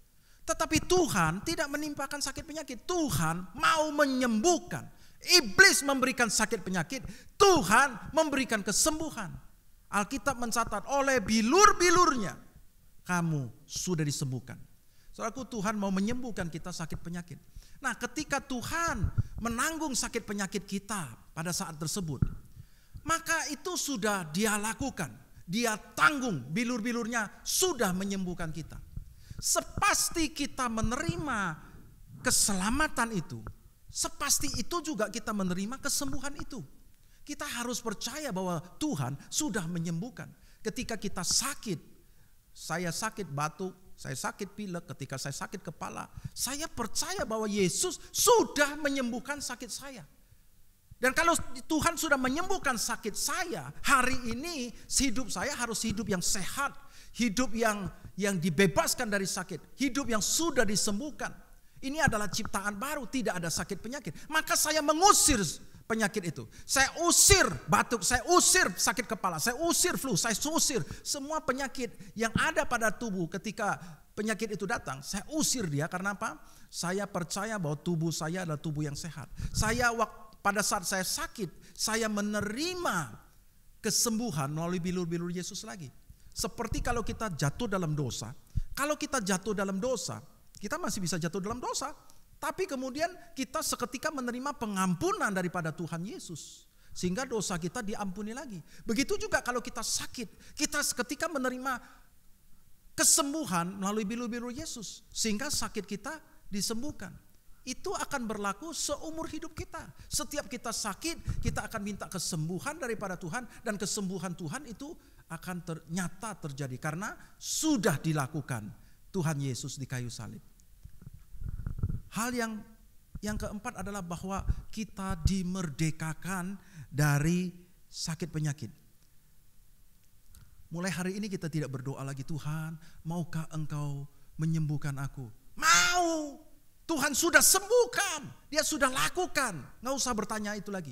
Tetapi Tuhan tidak menimpakan sakit penyakit. Tuhan mau menyembuhkan. Iblis memberikan sakit penyakit, Tuhan memberikan kesembuhan. Alkitab mencatat, oleh bilur-bilurnya kamu sudah disembuhkan. Saudaraku, Tuhan mau menyembuhkan kita sakit penyakit. Nah, ketika Tuhan menanggung sakit penyakit kita pada saat tersebut, maka itu sudah Dia lakukan. Dia tanggung, bilur-bilurnya sudah menyembuhkan kita. Sepasti kita menerima keselamatan itu, sepasti itu juga kita menerima kesembuhan itu. Kita harus percaya bahwa Tuhan sudah menyembuhkan. Ketika kita sakit, saya sakit batuk, saya sakit pilek, ketika saya sakit kepala, saya percaya bahwa Yesus sudah menyembuhkan sakit saya. Dan kalau Tuhan sudah menyembuhkan sakit saya, hari ini hidup saya harus hidup yang sehat, hidup yang dibebaskan dari sakit, hidup yang sudah disembuhkan. Ini adalah ciptaan baru, tidak ada sakit penyakit. Maka saya mengusir penyakit itu. Saya usir batuk, saya usir sakit kepala, saya usir flu, saya usir semua penyakit yang ada pada tubuh ketika penyakit itu datang. Saya usir dia karena apa? Saya percaya bahwa tubuh saya adalah tubuh yang sehat. Pada saat saya sakit, saya menerima kesembuhan melalui bilur-bilur Yesus lagi. Seperti kalau kita jatuh dalam dosa, kita masih bisa jatuh dalam dosa, tapi kemudian kita seketika menerima pengampunan daripada Tuhan Yesus, sehingga dosa kita diampuni lagi. Begitu juga kalau kita sakit, kita seketika menerima kesembuhan melalui bilur-bilur Yesus, sehingga sakit kita disembuhkan. Itu akan berlaku seumur hidup kita. Setiap kita sakit, kita akan minta kesembuhan daripada Tuhan, dan kesembuhan Tuhan itu akan nyata terjadi karena sudah dilakukan Tuhan Yesus di kayu salib. Hal yang keempat adalah bahwa kita dimerdekakan dari sakit penyakit. Mulai hari ini kita tidak berdoa lagi, Tuhan, maukah Engkau menyembuhkan aku? Mau. Tuhan sudah sembuhkan, Dia sudah lakukan. Nggak usah bertanya itu lagi.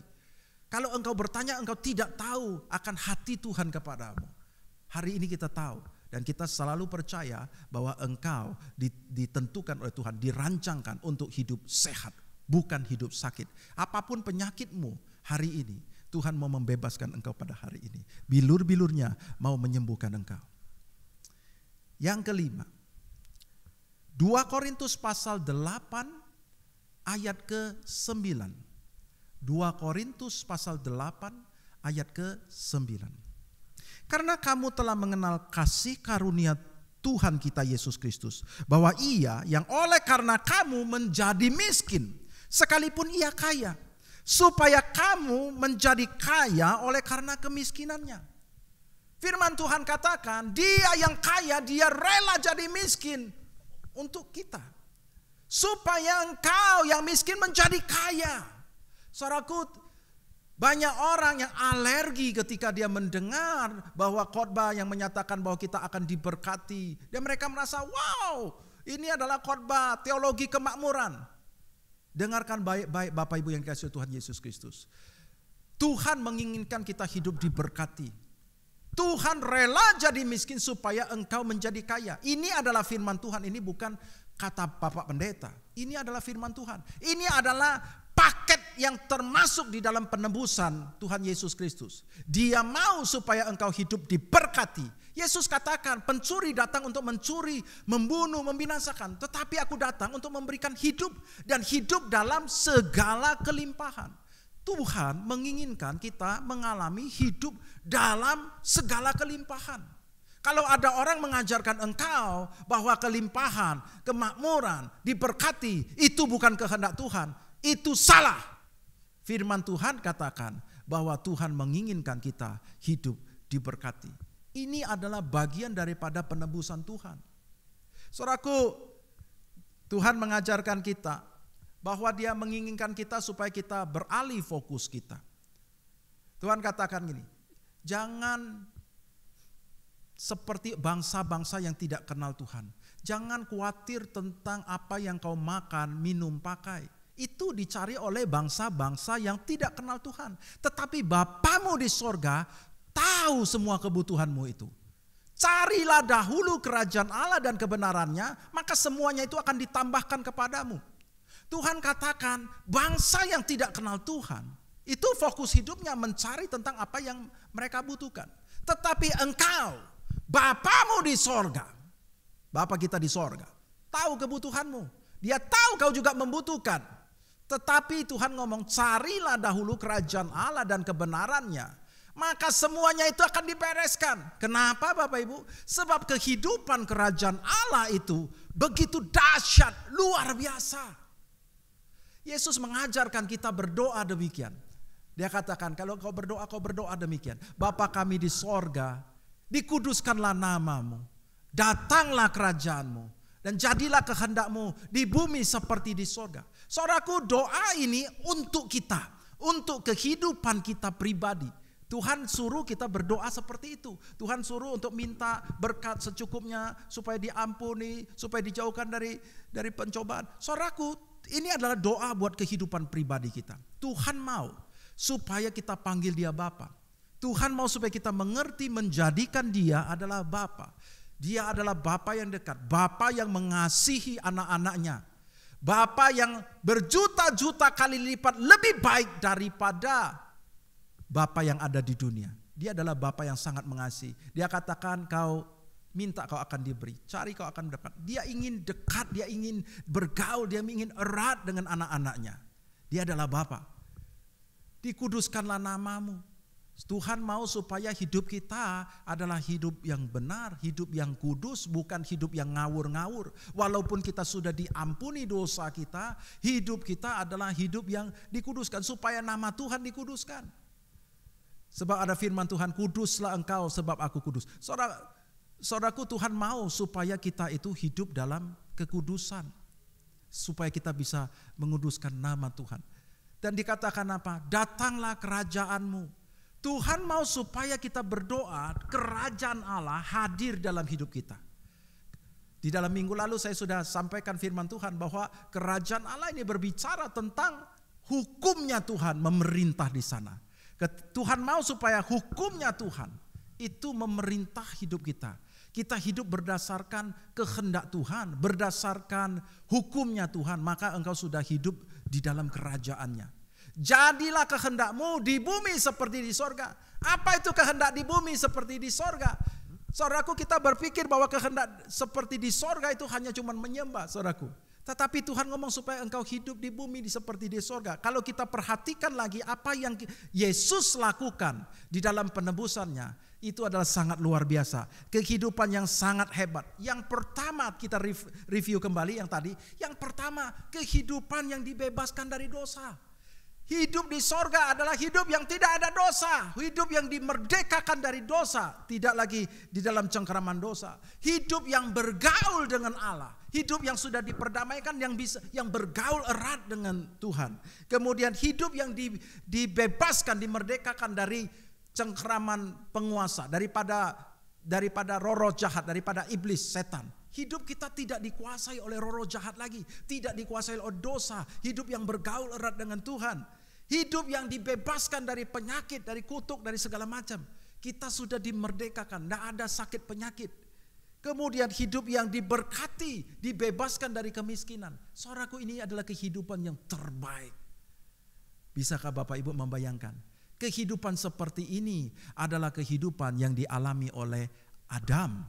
Kalau engkau bertanya, engkau tidak tahu akan hati Tuhan kepadamu. Hari ini kita tahu, dan kita selalu percaya bahwa engkau ditentukan oleh Tuhan, dirancangkan untuk hidup sehat, bukan hidup sakit. Apapun penyakitmu hari ini, Tuhan mau membebaskan engkau pada hari ini. Bilur-bilurnya mau menyembuhkan engkau. Yang kelima, 2 Korintus pasal 8 ayat ke-9. 2 Korintus pasal 8 ayat ke-9. Karena kamu telah mengenal kasih karunia Tuhan kita Yesus Kristus, bahwa Ia yang oleh karena kamu menjadi miskin, sekalipun Ia kaya, supaya kamu menjadi kaya oleh karena kemiskinannya. Firman Tuhan katakan, Dia yang kaya, Dia rela jadi miskin untuk kita, supaya engkau yang miskin menjadi kaya. Saudaraku, banyak orang yang alergi ketika dia mendengar bahwa khotbah yang menyatakan bahwa kita akan diberkati, dan mereka merasa, wow, ini adalah khotbah teologi kemakmuran. Dengarkan baik-baik Bapak Ibu yang dikasihi Tuhan Yesus Kristus. Tuhan menginginkan kita hidup diberkati. Tuhan rela jadi miskin supaya engkau menjadi kaya. Ini adalah firman Tuhan, ini bukan kata Bapak Pendeta. Ini adalah firman Tuhan. Ini adalah paket yang termasuk di dalam penebusan Tuhan Yesus Kristus. Dia mau supaya engkau hidup diberkati. Yesus katakan, pencuri datang untuk mencuri, membunuh, membinasakan. Tetapi aku datang untuk memberikan hidup, dan hidup dalam segala kelimpahan. Tuhan menginginkan kita mengalami hidup dalam segala kelimpahan. Kalau ada orang mengajarkan engkau bahwa kelimpahan, kemakmuran, diberkati, itu bukan kehendak Tuhan, itu salah. Firman Tuhan katakan bahwa Tuhan menginginkan kita hidup diberkati. Ini adalah bagian daripada penebusan Tuhan. Saudaraku, Tuhan mengajarkan kita bahwa Dia menginginkan kita supaya kita beralih fokus kita. Tuhan katakan gini, jangan seperti bangsa-bangsa yang tidak kenal Tuhan. Jangan khawatir tentang apa yang kau makan, minum, pakai. Itu dicari oleh bangsa-bangsa yang tidak kenal Tuhan. Tetapi Bapamu di sorga tahu semua kebutuhanmu itu. Carilah dahulu kerajaan Allah dan kebenarannya, maka semuanya itu akan ditambahkan kepadamu. Tuhan katakan bangsa yang tidak kenal Tuhan, itu fokus hidupnya mencari tentang apa yang mereka butuhkan. Tetapi engkau, Bapamu di sorga, Bapa kita di sorga, tahu kebutuhanmu. Dia tahu kau juga membutuhkan. Tetapi Tuhan ngomong, carilah dahulu kerajaan Allah dan kebenarannya, maka semuanya itu akan dibereskan. Kenapa Bapak Ibu? Sebab kehidupan kerajaan Allah itu begitu dahsyat, luar biasa. Yesus mengajarkan kita berdoa demikian. Dia katakan, kalau kau berdoa demikian. Bapa kami di sorga, dikuduskanlah namamu, datanglah kerajaanmu, dan jadilah kehendakmu di bumi seperti di sorga. Saudaraku, doa ini untuk kita, untuk kehidupan kita pribadi. Tuhan suruh kita berdoa seperti itu. Tuhan suruh untuk minta berkat secukupnya supaya diampuni, supaya dijauhkan dari pencobaan. Saudaraku, ini adalah doa buat kehidupan pribadi kita. Tuhan mau supaya kita panggil Dia Bapa. Tuhan mau supaya kita mengerti menjadikan Dia adalah Bapa. Dia adalah Bapa yang dekat, Bapa yang mengasihi anak-anaknya, Bapa yang berjuta-juta kali lipat lebih baik daripada Bapa yang ada di dunia. Dia adalah Bapa yang sangat mengasihi. Dia katakan, kau minta kau akan diberi, cari kau akan mendapat. Dia ingin dekat, dia ingin bergaul, dia ingin erat dengan anak-anaknya. Dia adalah Bapa. Dikuduskanlah namamu. Tuhan mau supaya hidup kita adalah hidup yang benar, hidup yang kudus, bukan hidup yang ngawur-ngawur. Walaupun kita sudah diampuni dosa kita, hidup kita adalah hidup yang dikuduskan supaya nama Tuhan dikuduskan. Sebab ada firman Tuhan, kuduslah engkau sebab aku kudus. Saudaraku, Tuhan mau supaya kita itu hidup dalam kekudusan, supaya kita bisa menguduskan nama Tuhan. Dan dikatakan apa? Datanglah kerajaanmu. Tuhan mau supaya kita berdoa kerajaan Allah hadir dalam hidup kita. Di dalam minggu lalu saya sudah sampaikan firman Tuhan bahwa kerajaan Allah ini berbicara tentang hukumnya Tuhan memerintah di sana. Tuhan mau supaya hukumnya Tuhan itu memerintah hidup kita. Kita hidup berdasarkan kehendak Tuhan, berdasarkan hukumnya Tuhan, maka engkau sudah hidup di dalam kerajaannya. Jadilah kehendakmu di bumi seperti di sorga. Apa itu kehendak di bumi seperti di sorga? Saudaraku, kita berpikir bahwa kehendak seperti di sorga itu hanya cuma menyembah, saudaraku. Tetapi Tuhan ngomong supaya engkau hidup di bumi seperti di sorga. Kalau kita perhatikan lagi apa yang Yesus lakukan di dalam penebusannya, itu adalah sangat luar biasa. Kehidupan yang sangat hebat. Yang pertama kita review kembali yang tadi. Yang pertama, kehidupan yang dibebaskan dari dosa. Hidup di sorga adalah hidup yang tidak ada dosa. Hidup yang dimerdekakan dari dosa. Tidak lagi di dalam cengkeraman dosa. Hidup yang bergaul dengan Allah. Hidup yang sudah diperdamaikan, yang bergaul erat dengan Tuhan. Kemudian hidup yang dibebaskan, dimerdekakan dari cengkeraman penguasa. Daripada roh-roh jahat, daripada iblis, setan. Hidup kita tidak dikuasai oleh roh jahat lagi. Tidak dikuasai oleh dosa. Hidup yang bergaul erat dengan Tuhan. Hidup yang dibebaskan dari penyakit, dari kutuk, dari segala macam. Kita sudah dimerdekakan, tidak ada sakit penyakit. Kemudian hidup yang diberkati, dibebaskan dari kemiskinan. Saudaraku, ini adalah kehidupan yang terbaik. Bisakah Bapak Ibu membayangkan? Kehidupan seperti ini adalah kehidupan yang dialami oleh Adam.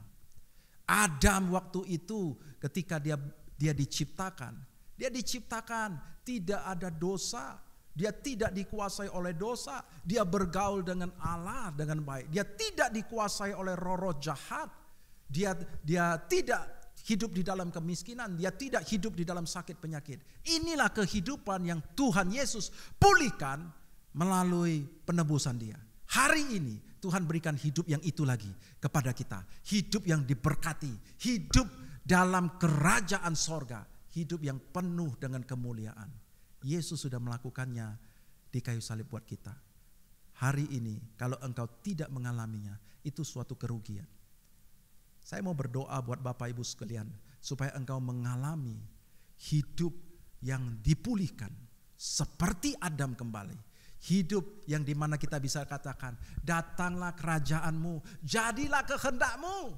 Adam waktu itu ketika dia diciptakan. Dia diciptakan tidak ada dosa. Dia tidak dikuasai oleh dosa. Dia bergaul dengan Allah dengan baik. Dia tidak dikuasai oleh roh-roh jahat. Dia tidak hidup di dalam kemiskinan. Dia tidak hidup di dalam sakit penyakit. Inilah kehidupan yang Tuhan Yesus pulihkan melalui penebusan dia. Hari ini Tuhan berikan hidup yang itu lagi kepada kita. Hidup yang diberkati. Hidup dalam kerajaan sorga. Hidup yang penuh dengan kemuliaan. Yesus sudah melakukannya di kayu salib buat kita. Hari ini kalau engkau tidak mengalaminya, itu suatu kerugian. Saya mau berdoa buat Bapak Ibu sekalian, supaya engkau mengalami hidup yang dipulihkan seperti Adam kembali. Hidup yang dimana kita bisa katakan, datanglah kerajaanmu, jadilah kehendakmu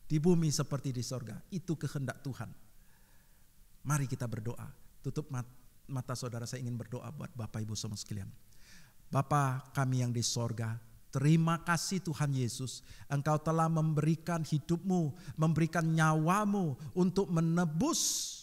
di bumi seperti di sorga. Itu kehendak Tuhan. Mari kita berdoa. Tutup mata saudara, saya ingin berdoa buat Bapak Ibu semua sekalian. Bapa kami yang di sorga, terima kasih Tuhan Yesus. Engkau telah memberikan hidupmu, memberikan nyawamu untuk menebus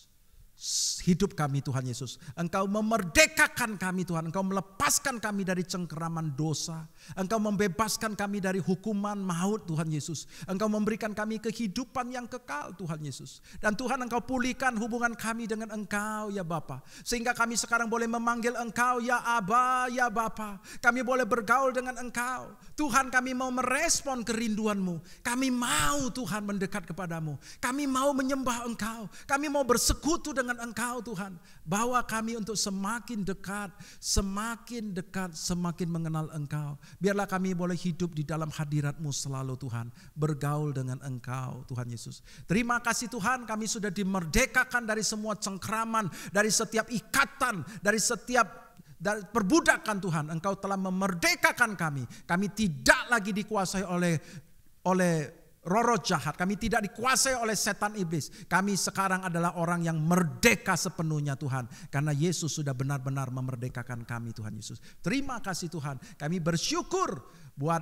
hidup kami Tuhan Yesus. Engkau memerdekakan kami Tuhan. Engkau melepaskan kami dari cengkeraman dosa. Engkau membebaskan kami dari hukuman maut Tuhan Yesus. Engkau memberikan kami kehidupan yang kekal Tuhan Yesus. Dan Tuhan Engkau pulihkan hubungan kami dengan Engkau ya Bapa. Sehingga kami sekarang boleh memanggil Engkau ya Aba ya Bapa. Kami boleh bergaul dengan Engkau. Tuhan, kami mau merespon kerinduan-Mu. Kami mau Tuhan mendekat kepadamu. Kami mau menyembah Engkau. Kami mau bersekutu dengan Engkau Tuhan. Bawa kami untuk semakin dekat, semakin mengenal Engkau. Biarlah kami boleh hidup di dalam hadirat-Mu selalu Tuhan. Bergaul dengan Engkau Tuhan Yesus. Terima kasih Tuhan, kami sudah dimerdekakan dari semua cengkraman, dari setiap ikatan, dari setiap perbudakan Tuhan. Engkau telah memerdekakan kami. Kami tidak lagi dikuasai oleh roh-roh jahat. Kami tidak dikuasai oleh setan iblis. Kami sekarang adalah orang yang merdeka sepenuhnya Tuhan. Karena Yesus sudah benar-benar memerdekakan kami Tuhan Yesus. Terima kasih Tuhan. Kami bersyukur buat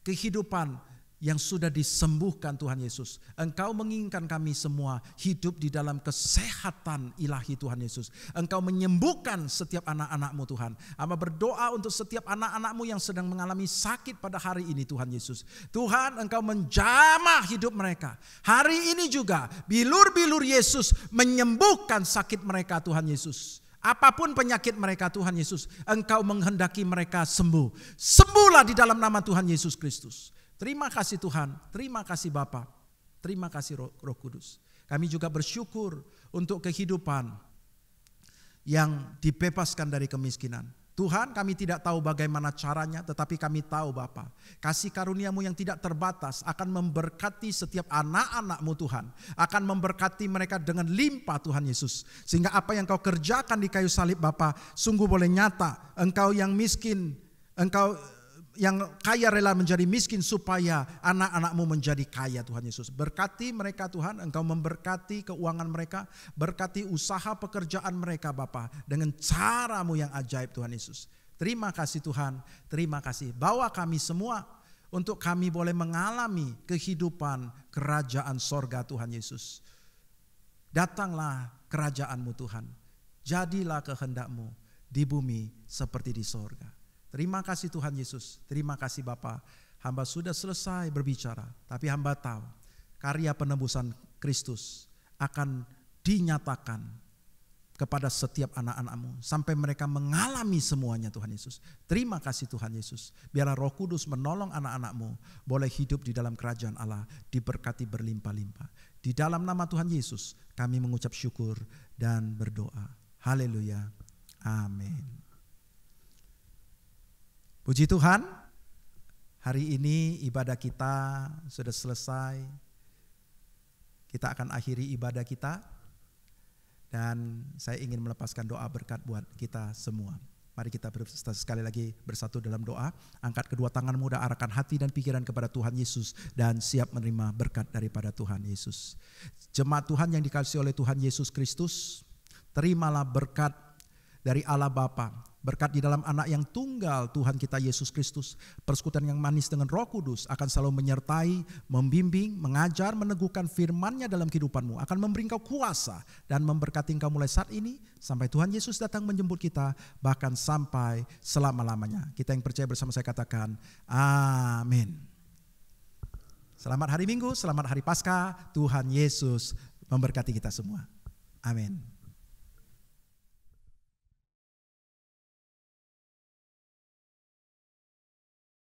kehidupan yang sudah disembuhkan Tuhan Yesus. Engkau menginginkan kami semua hidup di dalam kesehatan ilahi Tuhan Yesus. Engkau menyembuhkan setiap anak-anak-Mu Tuhan. Hamba berdoa untuk setiap anak-anak-Mu yang sedang mengalami sakit pada hari ini Tuhan Yesus. Tuhan, Engkau menjamah hidup mereka. Hari ini juga bilur-bilur Yesus menyembuhkan sakit mereka Tuhan Yesus. Apapun penyakit mereka Tuhan Yesus, Engkau menghendaki mereka sembuh. Sembuhlah di dalam nama Tuhan Yesus Kristus. Terima kasih Tuhan, terima kasih Bapa, terima kasih Roh Kudus. Kami juga bersyukur untuk kehidupan yang dibebaskan dari kemiskinan. Tuhan, kami tidak tahu bagaimana caranya, tetapi kami tahu Bapa, kasih karunia-Mu yang tidak terbatas akan memberkati setiap anak-anak-Mu Tuhan. Akan memberkati mereka dengan limpah Tuhan Yesus. Sehingga apa yang Kau kerjakan di kayu salib Bapa, sungguh boleh nyata. Engkau yang miskin, Engkau yang kaya rela menjadi miskin supaya anak-anak-Mu menjadi kaya Tuhan Yesus. Berkati mereka Tuhan, Engkau memberkati keuangan mereka, berkati usaha pekerjaan mereka Bapa dengan cara-Mu yang ajaib Tuhan Yesus. Terima kasih Tuhan, terima kasih. Bawa kami semua untuk kami boleh mengalami kehidupan kerajaan sorga Tuhan Yesus. Datanglah kerajaan-Mu Tuhan, jadilah kehendak-Mu di bumi seperti di sorga. Terima kasih Tuhan Yesus, terima kasih Bapa. Hamba sudah selesai berbicara, tapi hamba tahu karya penebusan Kristus akan dinyatakan kepada setiap anak-anak-Mu sampai mereka mengalami semuanya Tuhan Yesus. Terima kasih Tuhan Yesus. Biarlah Roh Kudus menolong anak-anak-Mu boleh hidup di dalam kerajaan Allah, diberkati berlimpah-limpah. Di dalam nama Tuhan Yesus kami mengucap syukur dan berdoa. Haleluya. Amin. Puji Tuhan, hari ini ibadah kita sudah selesai. kita akan akhiri ibadah kita. Dan saya ingin melepaskan doa berkat buat kita semua. Mari kita sekali lagi bersatu dalam doa. Angkat kedua tanganmu dan arahkan hati dan pikiran kepada Tuhan Yesus. Dan siap menerima berkat daripada Tuhan Yesus. Jemaat Tuhan yang dikasihi oleh Tuhan Yesus Kristus, terimalah berkat dari Allah Bapa, berkat di dalam anak yang tunggal Tuhan kita Yesus Kristus. Persekutuan yang manis dengan Roh Kudus akan selalu menyertai, membimbing, mengajar, meneguhkan firman-Nya dalam kehidupanmu, akan memberi engkau kuasa dan memberkati engkau mulai saat ini sampai Tuhan Yesus datang menjemput kita, bahkan sampai selama-lamanya. Kita yang percaya bersama saya katakan amin. Selamat hari Minggu, selamat hari Paskah. Tuhan Yesus memberkati kita semua. Amin.